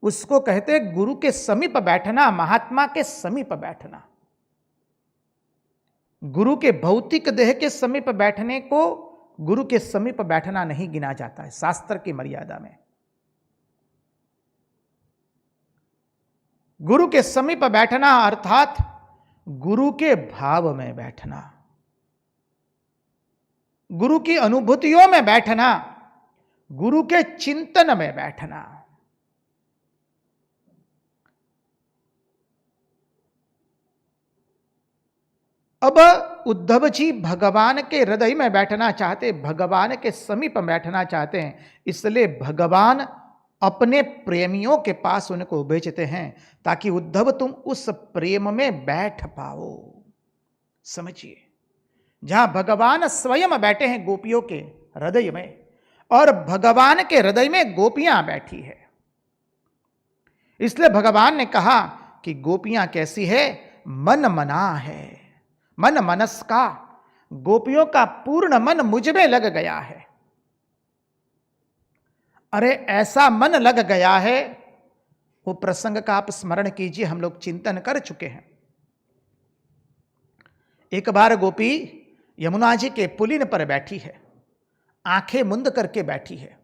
उसको कहते गुरु के समीप बैठना, महात्मा के समीप बैठना। गुरु के भौतिक देह के समीप बैठने को गुरु के समीप बैठना नहीं गिना जाता है शास्त्र की मर्यादा में। गुरु के समीप बैठना अर्थात गुरु के भाव में बैठना, गुरु की अनुभूतियों में बैठना, गुरु के चिंतन में बैठना। अब उद्धव जी भगवान के हृदय में बैठना चाहते, भगवान के समीप बैठना चाहते हैं, इसलिए भगवान अपने प्रेमियों के पास उनको भेजते हैं ताकि उद्धव तुम उस प्रेम में बैठ पाओ। समझिए, जहां भगवान स्वयं बैठे हैं गोपियों के हृदय में और भगवान के हृदय में गोपियां बैठी है, इसलिए भगवान ने कहा कि गोपियां कैसी है, मन मना है, मन मनस का, गोपियों का पूर्ण मन मुझ में लग गया है। अरे ऐसा मन लग गया है, वो प्रसंग का आप स्मरण कीजिए, हम लोग चिंतन कर चुके हैं। एक बार गोपी यमुना जी के पुलिन पर बैठी है, आंखें मुंद करके बैठी है।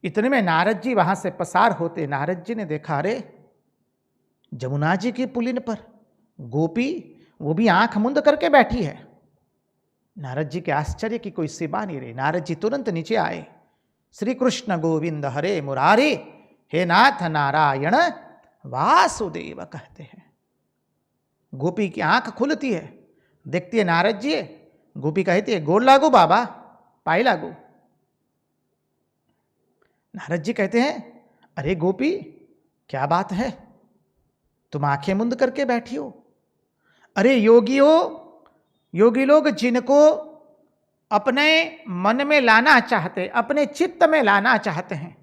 इतने में नारद जी वहां से पसार होते, नारद जी ने देखा, अरे यमुना जी की पुलिन पर गोपी, वो भी आंख मुंद करके बैठी है। नारद जी के आश्चर्य की कोई सीमा नहीं रही। नारद जी तुरंत नीचे आए, श्री कृष्ण गोविंद हरे मुरारी, हे नाथ नारायण वासुदेव कहते हैं। गोपी की आंख खुलती है, देखती है नारद जी, गोपी कहती है, गोड़ लागू बाबा, पाई लागू। नारद जी कहते हैं, अरे गोपी क्या बात है, तुम आंखें मुंद करके बैठी हो। अरे योगियों, योगी लोग जिनको अपने मन में लाना चाहते, अपने चित्त में लाना चाहते हैं,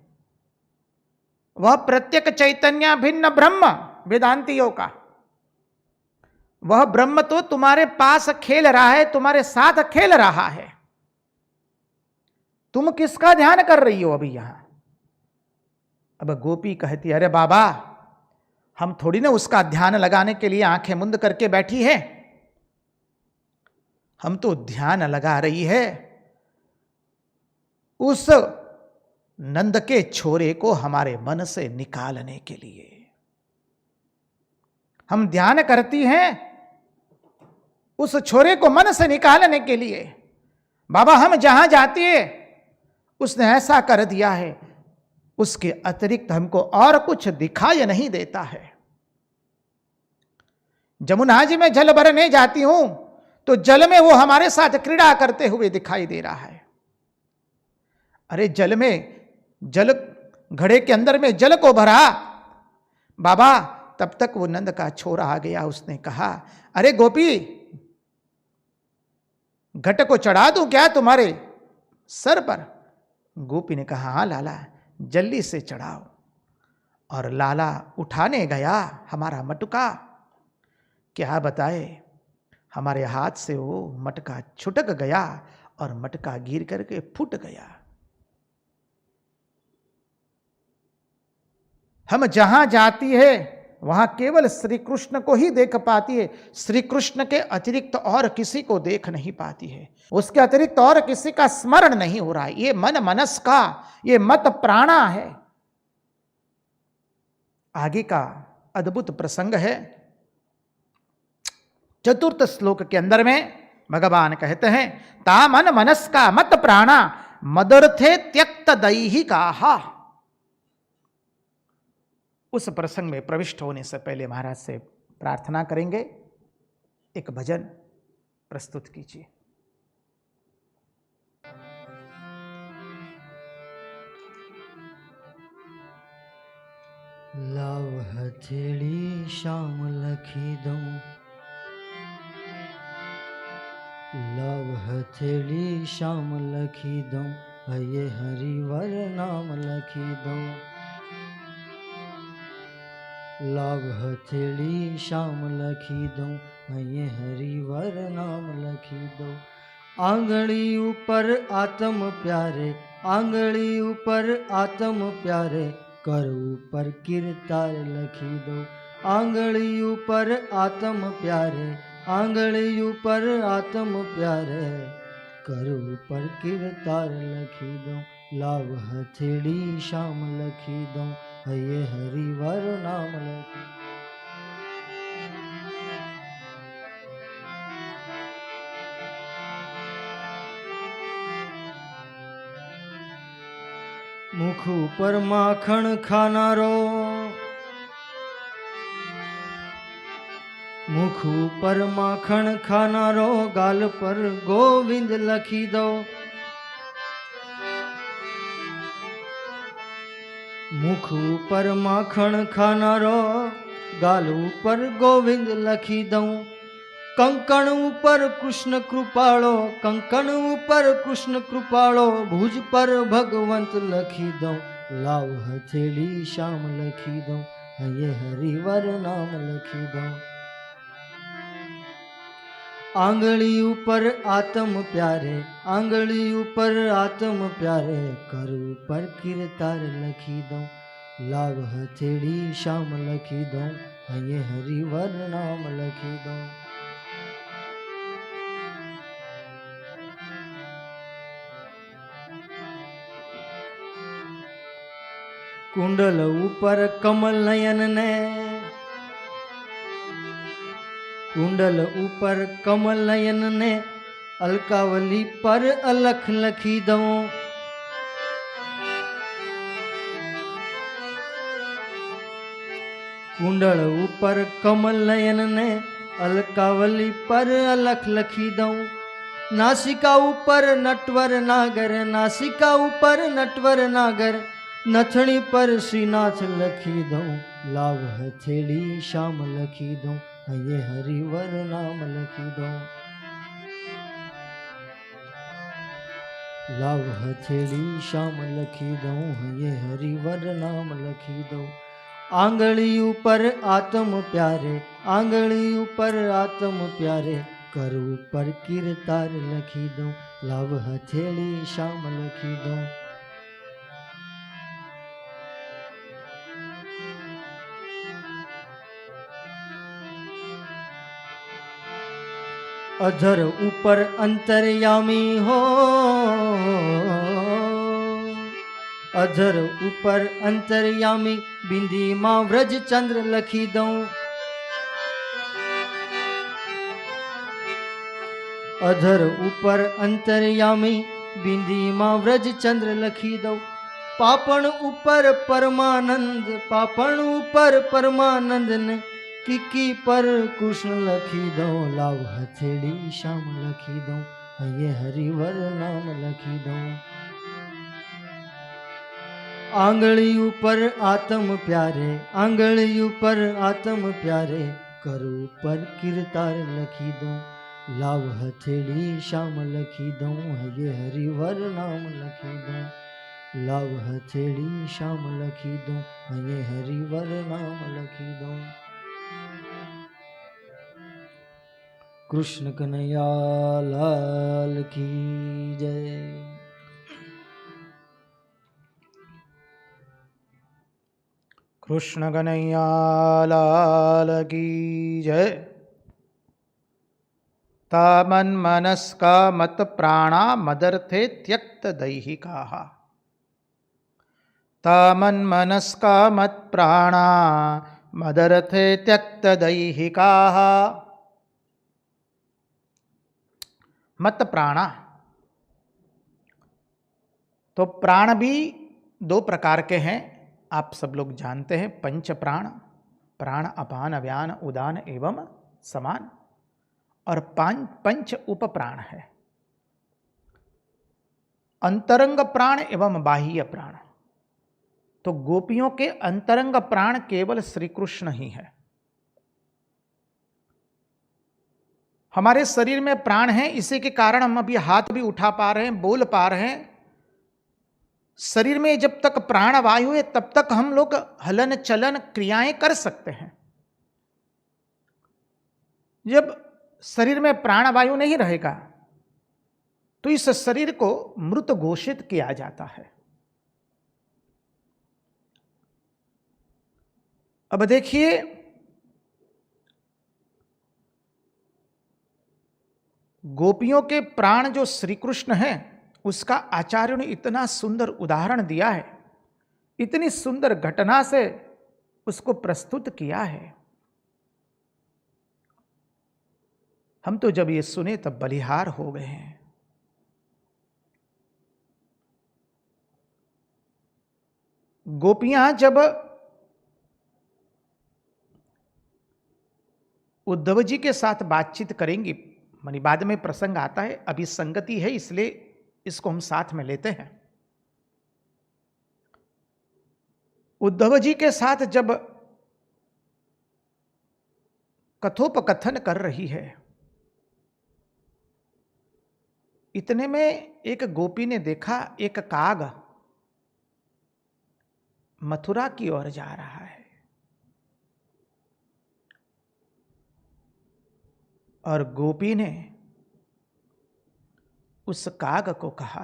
वह प्रत्येक चैतन्य भिन्न ब्रह्म वेदांतियों का, वह ब्रह्म तो तुम्हारे पास खेल रहा है, तुम्हारे साथ खेल रहा है। तुम किसका ध्यान कर रही हो अभी यहां? अब गोपी कहती, अरे बाबा, हम थोड़ी ना उसका ध्यान लगाने के लिए आंखें मुंद करके बैठी है। हम तो ध्यान लगा रही है उस नंद के छोरे को हमारे मन से निकालने के लिए। हम ध्यान करती हैं उस छोरे को मन से निकालने के लिए। बाबा हम जहां जाती है उसने ऐसा कर दिया है, उसके अतिरिक्त हमको और कुछ दिखाई नहीं देता है। जमुना जी में जल भरने जाती हूं तो जल में वो हमारे साथ क्रीड़ा करते हुए दिखाई दे रहा है। अरे जल में, जल घड़े के अंदर में जल को भरा बाबा, तब तक वो नंद का छोरा आ गया। उसने कहा अरे गोपी, घट को चढ़ा दूं क्या तुम्हारे सर पर? गोपी ने कहा हाँ लाला, जल्दी से चढ़ाओ। और लाला उठाने गया हमारा मटका। क्या बताए, हमारे हाथ से वो मटका छुटक गया और मटका गिर करके फूट गया। हम जहां जाती है वहां केवल श्री कृष्ण को ही देख पाती है। श्री कृष्ण के अतिरिक्त और किसी को देख नहीं पाती है। उसके अतिरिक्त और किसी का स्मरण नहीं हो रहा है। ये मन मनस का, ये मत प्राणा है। आगे का अद्भुत प्रसंग है। चतुर्थ श्लोक के अंदर में भगवान कहते हैं ता मन मनस का मत प्राणा मदर्थे त्यक्त दैही काहा। उस प्रसंग में प्रविष्ट होने से पहले महाराज से प्रार्थना करेंगे, एक भजन प्रस्तुत कीजिए। लाव हथेली शाम लखी दऊं, लाव हथेली शाम लखी दऊं, ये हरिवर नाम लखी दऊं। लाव हथेली शाम लखी दूं, ये हरिवर नाम लखी दो। आंगली ऊपर आत्म प्यारे, आंगली ऊपर आत्म प्यारे, कर ऊपर किरतार लखी दो। आंगली ऊपर आत्म प्यारे, आंगली ऊपर आत्म प्यारे, कर ऊपर किरतार लखी दो। लाव हथेली शाम लखी दो, ये हरिवर नाम लखी। मुख पर माखण खानारो, मुख पर माखण खानारो, गाल पर गोविंद लखी दो। मुख पर माखण खानारो, गाल ऊपर गोविंद लखी दऊं। कंकण ऊपर कृष्ण कृपाळो, कंकण ऊपर कृष्ण कृपाळो, भुज पर भगवंत लखी दऊं। लाव हथेली शाम लखी दऊं, ये हरिवर नाम लखी दऊं। आंगली ऊपर आत्म प्यारे, आंगली ऊपर आत्म प्यारे, कर ऊपर किरतार लखी दऊं। लाव हथेली शाम लखी दऊं, ये हरिवर नाम लखी दऊं। कुंडल ऊपर कमल नयन ने, कुंडल ऊपर कमल नयन ने, अलकावली पर अलख लखी दऊं। कुंडल ऊपर कमल नयन ने, अलकावली पर अलख लखी दऊं। नासिका ऊपर नटवर नागर, नासिका ऊपर नटवर नागर, नथनी पर श्रीनाथ लखी दऊं। लाव हथेली शाम लखी दऊं, ये हरिवर नाम लखी दऊं। लाव हथेली शाम लखी दऊं, ये हरिवर नाम लखी दऊं। आंगली ऊपर आत्म प्यारे, आंगली ऊपर आत्म प्यारे, कर ऊपर किरतार लखी दऊं। लाव हथेली शाम लखी दऊं। अधर ऊपर अंतर्यामी हो, अधर ऊपर अंतर्यामी, बिंदी मां व्रज चंद्र लखी दऊं। अधर ऊपर अंतर्यामी, बिंदी मां व्रज चंद्र लखी दऊं। पापण ऊपर परमानंद, पापण ऊपर परमानंद ने किकी पर कृष्ण लखी दो। लाव हथेड़ी श्याम लखी दो, ये हरिवर नाम लखी दो। आंगली ऊपर आत्म प्यारे, आंगली ऊपर आत्म प्यारे, करू पर कीर्तार लखी दो। लाव हथेड़ी श्याम लखी दो, ये हरिवर नाम लखी दो। लाव हथेड़ी श्याम लखी दो, ये हरिवर नाम लखी दो। कृष्ण कन्हैया लाल की जय। कृष्ण कन्हैया लाल की जय। तामन मनस्का मत प्राणा मदर्थे त्यक्त दैहिका। तामन मनस्का मत प्राणा मदर्थे त्यक्त दैहिका। मत प्राणा, तो प्राण भी दो प्रकार के हैं, आप सब लोग जानते हैं। पंच प्राण, प्राण अपान व्यान उदान एवं समान, और पंच उप प्राण है, अंतरंग प्राण एवं बाह्य प्राण। तो गोपियों के अंतरंग प्राण केवल श्री कृष्ण ही है। हमारे शरीर में प्राण है, इसी के कारण हम अभी हाथ भी उठा पा रहे हैं, बोल पा रहे हैं। शरीर में जब तक प्राण वायु है तब तक हम लोग हलन चलन क्रियाएं कर सकते हैं। जब शरीर में प्राण वायु नहीं रहेगा तो इस शरीर को मृत घोषित किया जाता है। अब देखिए, गोपियों के प्राण जो श्री कृष्ण है, उसका आचार्यों ने इतना सुंदर उदाहरण दिया है, इतनी सुंदर घटना से उसको प्रस्तुत किया है। हम तो जब ये सुने तब बलिहार हो गए हैं। गोपियां जब उद्धव जी के साथ बातचीत करेंगी, मानी बाद में प्रसंग आता है, अभी संगति है इसलिए इसको हम साथ में लेते हैं। उद्धव जी के साथ जब कथोपकथन कर रही है, इतने में एक गोपी ने देखा एक काग मथुरा की ओर जा रहा है, और गोपी ने उस काग को कहा,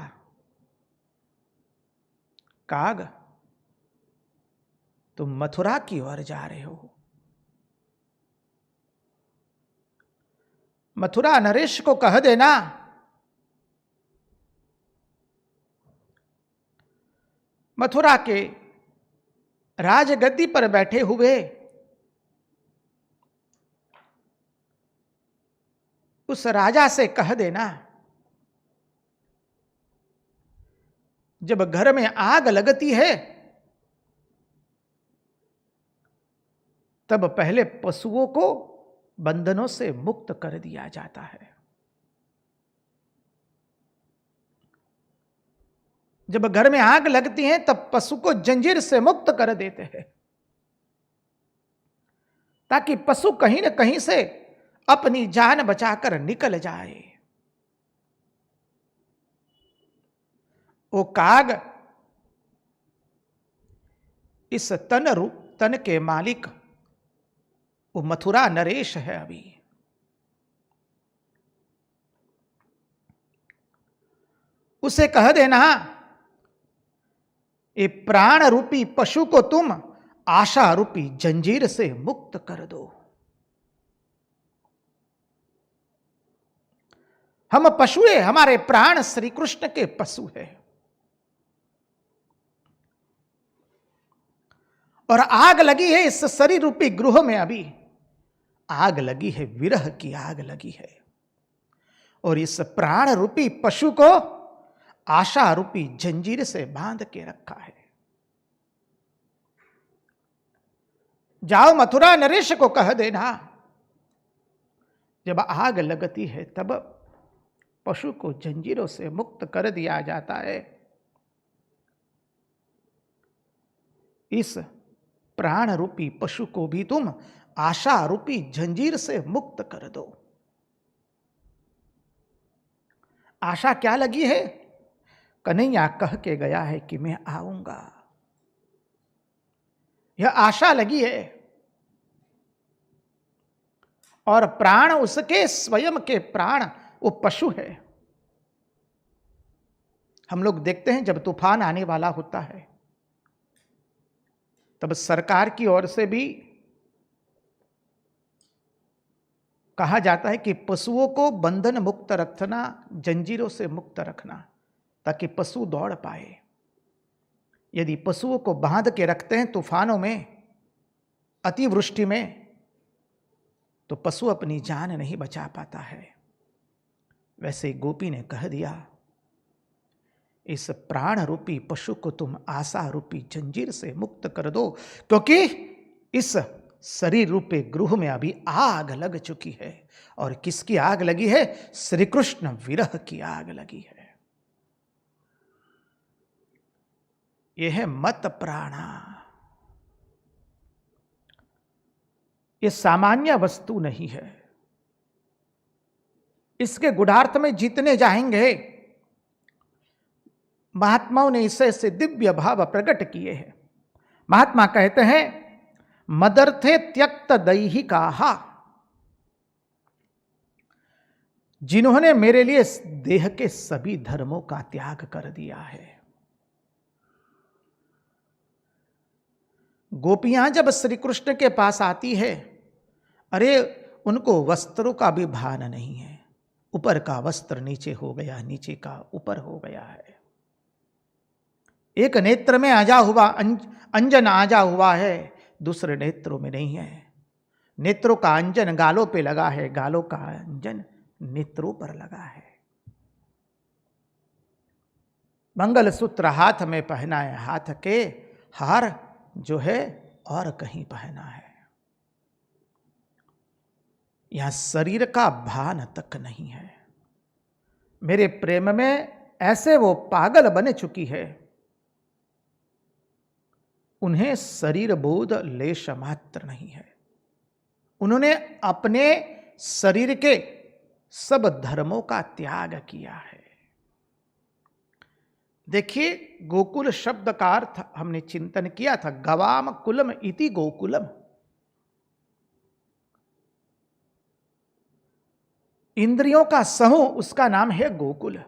काग तुम मथुरा की ओर जा रहे हो। मथुरा नरेश को कह देना मथुरा के राजगद्दी पर बैठे हुए उस राजा से कह देना, जब घर में आग लगती है तब पहले पशुओं को बंधनों से मुक्त कर दिया जाता है। जब घर में आग लगती है तब पशु को जंजीर से मुक्त कर देते हैं, ताकि पशु कहीं न कहीं से अपनी जान बचाकर निकल जाए। वो काग इस तन के मालिक वो मथुरा नरेश है। अभी उसे कह देना, ये प्राण रूपी पशु को तुम आशा रूपी जंजीर से मुक्त कर दो। हम पशु है, हमारे प्राण श्री कृष्ण के पशु है। और आग लगी है इस शरीर रूपी गृह में, अभी आग लगी है, विरह की आग लगी है। और इस प्राण रूपी पशु को आशा रूपी जंजीर से बांध के रखा है। जाओ मथुरा नरेश को कह देना, जब आग लगती है तब पशु को जंजीरों से मुक्त कर दिया जाता है। इस प्राण रूपी पशु को भी तुम आशा रूपी जंजीर से मुक्त कर दो। आशा क्या लगी है? कन्हैया कह के गया है कि मैं आऊंगा, यह आशा लगी है। और प्राण उसके स्वयं के प्राण, वो पशु है। हम लोग देखते हैं जब तूफान आने वाला होता है तब सरकार की ओर से भी कहा जाता है कि पशुओं को बंधन मुक्त रखना, जंजीरों से मुक्त रखना, ताकि पशु दौड़ पाए। यदि पशुओं को बांध के रखते हैं तूफानों में, अतिवृष्टि में, तो पशु अपनी जान नहीं बचा पाता है। वैसे गोपी ने कह दिया, इस प्राण रूपी पशु को तुम आशा रूपी जंजीर से मुक्त कर दो, क्योंकि इस शरीर रूपी गृह में अभी आग लग चुकी है। और किसकी आग लगी है? श्री कृष्ण विरह की आग लगी है। यह है मत प्राणा। यह सामान्य वस्तु नहीं है। इसके गुढ़ार्थ में जीतने जाएंगे, महात्माओं ने इससे दिव्य भाव प्रकट किए हैं। महात्मा कहते हैं, मदर्थे त्यक्त दैहिकाहा, जिन्होंने मेरे लिए देह के सभी धर्मों का त्याग कर दिया है। गोपियां जब श्री कृष्ण के पास आती है, अरे उनको वस्त्रों का भी भान नहीं है। ऊपर का वस्त्र नीचे हो गया, नीचे का ऊपर हो गया है। एक नेत्र में आजा हुआ अंजन आजा हुआ है, दूसरे नेत्रों में नहीं है। नेत्रों का अंजन गालों पे लगा है, गालों का अंजन नेत्रों पर लगा है। मंगलसूत्र हाथ में पहना है, हाथ के हार जो है और कहीं पहना है। यहां शरीर का भान तक नहीं है। मेरे प्रेम में ऐसे वो पागल बन चुकी है, उन्हें शरीर बोध लेश मात्र नहीं है। उन्होंने अपने शरीर के सब धर्मों का त्याग किया है। देखिए, गोकुल शब्द का अर्थ हमने चिंतन किया था, गवाम कुलम इति गोकुलम। इंद्रियों का समूह, उसका नाम है गोकुल।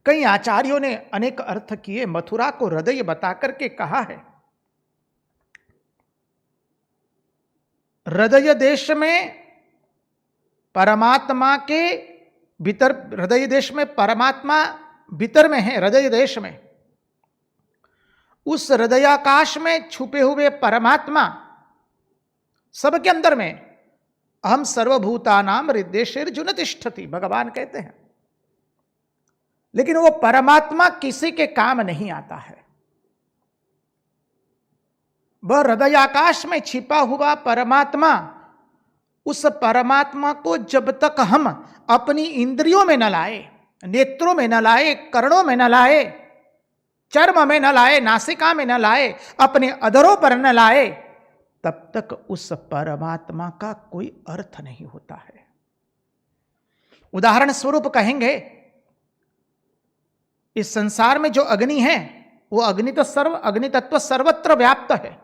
कई आचार्यों ने अनेक अर्थ किए। मथुरा को हृदय बताकर के कहा है। हृदय देश में परमात्मा के भीतर, हृदय देश में परमात्मा भीतर में है। हृदय देश में, उस हृदयाकाश में छुपे हुए परमात्मा सबके अंदर में, अहम सर्वभूतानाम हृदयेषु तिष्ठति, भगवान कहते हैं। लेकिन वो परमात्मा किसी के काम नहीं आता है। वह हृदयाकाश में छिपा हुआ परमात्मा, उस परमात्मा को जब तक हम अपनी इंद्रियों में न लाए, नेत्रों में न लाए, कर्णों में न लाए, चर्म में न लाए, नासिका में न लाए, अपने अधरों पर न लाए, तब तक उस परमात्मा का कोई अर्थ नहीं होता है। उदाहरण स्वरूप कहेंगे, इस संसार में जो अग्नि है, वो अग्नि तो अग्नि तत्व सर्वत्र व्याप्त है,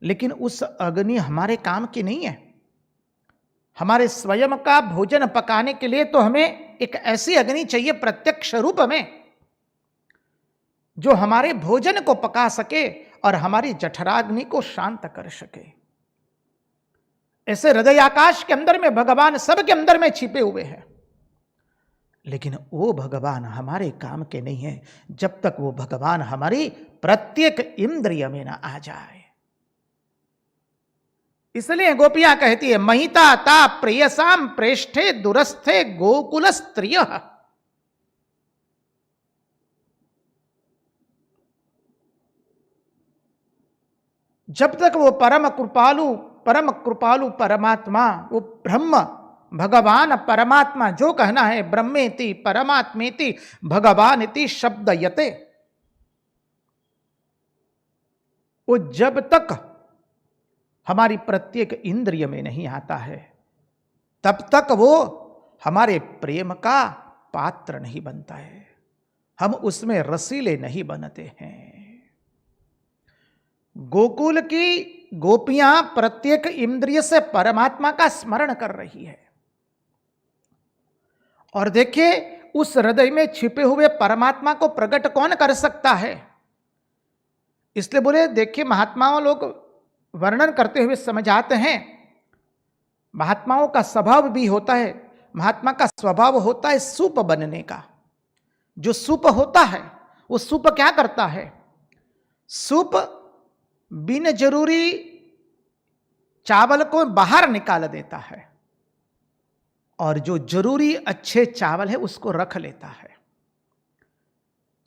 लेकिन उस अग्नि हमारे काम की नहीं है। हमारे स्वयं का भोजन पकाने के लिए तो हमें एक ऐसी अग्नि चाहिए प्रत्यक्ष रूप में, जो हमारे भोजन को पका सके और हमारी जठराग्नि को शांत कर सके। ऐसे हृदय आकाश के अंदर में भगवान सबके अंदर में छिपे हुए हैं, लेकिन वो भगवान हमारे काम के नहीं है जब तक वो भगवान हमारी प्रत्येक इंद्रिय में ना आ जाए। इसलिए गोपियां कहती है, महिता ता प्रेयसाम प्रेष्ठे दुरस्थे गोकुल स्त्रिय। जब तक वो परम कृपालु परमात्मा, वो ब्रह्म भगवान परमात्मा, जो कहना है ब्रह्मेति परमात्मेति भगवानिति शब्दयते, वो जब तक हमारी प्रत्येक इंद्रिय में नहीं आता है तब तक वो हमारे प्रेम का पात्र नहीं बनता है, हम उसमें रसीले नहीं बनते हैं। गोकुल की गोपियां प्रत्येक इंद्रिय से परमात्मा का स्मरण कर रही है, और देखिए उस हृदय में छिपे हुए परमात्मा को प्रकट कौन कर सकता है। इसलिए बोले, देखिए महात्माओं लोग वर्णन करते हुए समझाते हैं, महात्माओं का स्वभाव भी होता है, महात्मा का स्वभाव होता है सूप बनने का। जो सूप होता है वो सूप क्या करता है, सूप बिन जरूरी चावल को बाहर निकाल देता है, और जो जरूरी अच्छे चावल है उसको रख लेता है।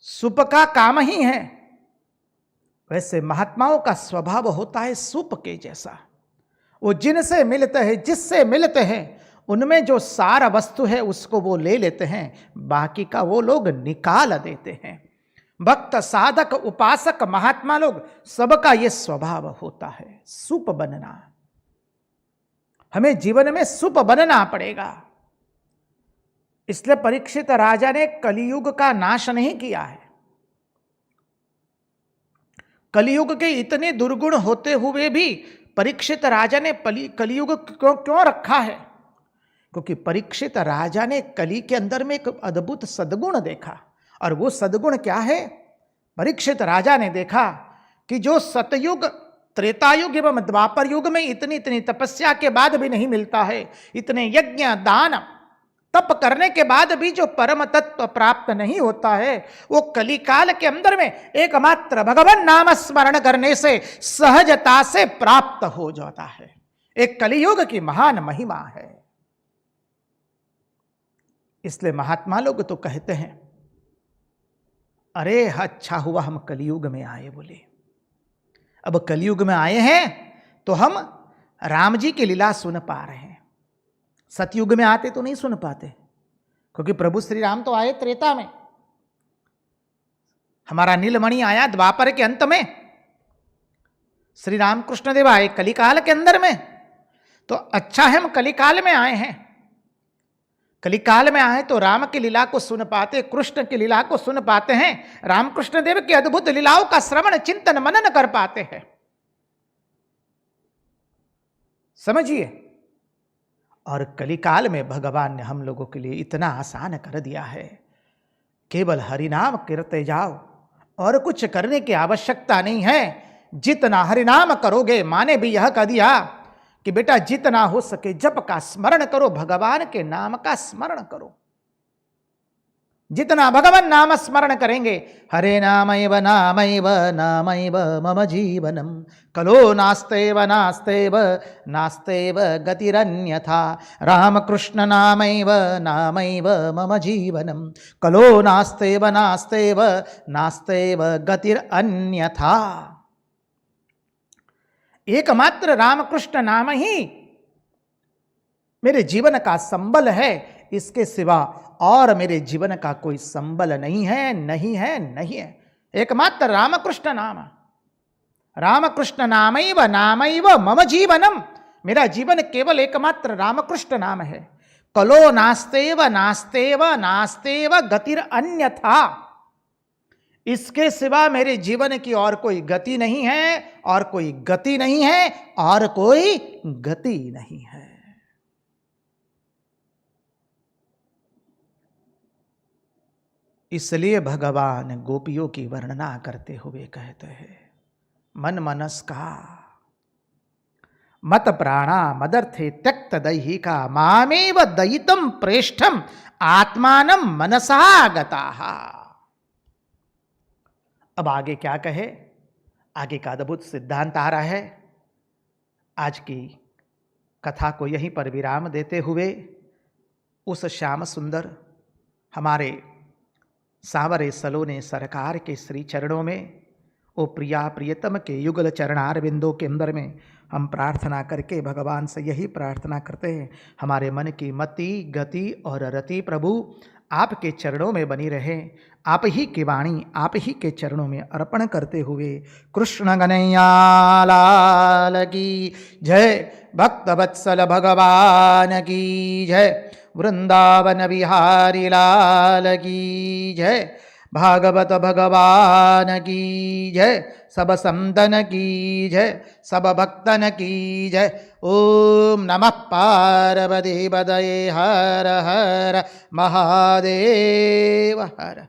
सूप का काम ही है। वैसे महात्माओं का स्वभाव होता है सूप के जैसा। वो जिनसे मिलते हैं, जिससे मिलते हैं, उनमें जो सारा वस्तु है उसको वो ले लेते हैं, बाकी का वो लोग निकाल देते हैं। भक्त साधक उपासक महात्मा लोग सबका ये स्वभाव होता है सूप बनना। हमें जीवन में सूप बनना पड़ेगा। इसलिए परीक्षित राजा ने कलियुग का नाश नहीं किया है। कलियुग के इतने दुर्गुण होते हुए भी परीक्षित राजा ने कलियुग क्यों रखा है, क्योंकि परीक्षित राजा ने कली के अंदर में एक अद्भुत सद्गुण देखा। और वो सद्गुण क्या है, परीक्षित राजा ने देखा कि जो सतयुग त्रेतायुग एवं द्वापर युग में इतनी तपस्या के बाद भी नहीं मिलता है, इतने यज्ञ दान तप करने के बाद भी जो परम तत्व प्राप्त नहीं होता है, वो कलिकाल के अंदर में एकमात्र भगवान नाम स्मरण करने से सहजता से प्राप्त हो जाता है। एक कलियुग की महान महिमा है। इसलिए महात्मा लोग तो कहते हैं, अरे अच्छा हुआ हम कलियुग में आए। बोले अब कलियुग में आए हैं तो हम राम जी की लीला सुन पा रहे हैं। सतयुग में आते तो नहीं सुन पाते, क्योंकि प्रभु श्री राम तो आए त्रेता में, हमारा नीलमणि आया द्वापर के अंत में, श्री राम कृष्ण देव आए कलिकाल के अंदर में। तो अच्छा है हम कलिकाल में आए हैं। कलिकाल में आए तो राम की लीला को सुन पाते, कृष्ण की लीला को सुन पाते हैं, रामकृष्ण देव की अद्भुत लीलाओं का श्रवण चिंतन मनन कर पाते हैं। समझिए, और कलिकाल में भगवान ने हम लोगों के लिए इतना आसान कर दिया है, केवल हरिनाम करते जाओ और कुछ करने की आवश्यकता नहीं है। जितना हरिनाम करोगे, माने भी यह कह दिया कि बेटा जितना हो सके जप का स्मरण करो, भगवान के नाम का स्मरण करो। जितना भगवान नाम स्मरण करेंगे, हरे नामैव नामैव नामैव मम जीवनम कलो नास्तेव नास्तेव नास्तेव गतिरन्यथा। रामकृष्ण नामैव नामैव मम जीवनम कलो नास्तेव नास्तेव नास्तेव गतिरन्यथा। एकमात्र रामकृष्ण नाम ही मेरे जीवन का संबल है, इसके सिवा और मेरे जीवन का कोई संबल नहीं है, नहीं है, नहीं है। एकमात्र रामकृष्ण नाम, रामकृष्ण नामैव नामैव मम जीवनम, मेरा जीवन केवल एकमात्र रामकृष्ण नाम है। कलो नास्तेव नास्तेव नास्तेव गतिर अन्यथा, इसके सिवा मेरे जीवन की और कोई गति नहीं है, और कोई गति नहीं है, और कोई गति नहीं है। इसलिए भगवान गोपियों की वर्णना करते हुए कहते हैं, मन मनस्का मत प्राणा मदर्थे त्यक्त दैहिका मामेव दयितम प्रेष्ठम आत्मानम मनसा गताः। अब आगे क्या कहे, आगे का अद्भुत सिद्धांत आ रहा है। आज की कथा को यहीं पर विराम देते हुए उस श्याम सुंदर हमारे सांवरे सलोने सरकार के श्री चरणों में, ओ प्रिया प्रियतम के युगल चरणार बिंदों के अंदर में हम प्रार्थना करके भगवान से यही प्रार्थना करते हैं, हमारे मन की मति गति और रति प्रभु आपके चरणों में बनी रहे। आप ही की वाणी आप ही के चरणों में अर्पण करते हुए कृष्ण कन्हैया लाल की जय, भक्त वत्सल भगवान की जय, वृंदावन बिहारी लाल की जय, भागवत भगवान की जय, सब संतन की जय, सब भक्तन की जय। ओम नमः पार्वती पतये हर हर महादेव हर।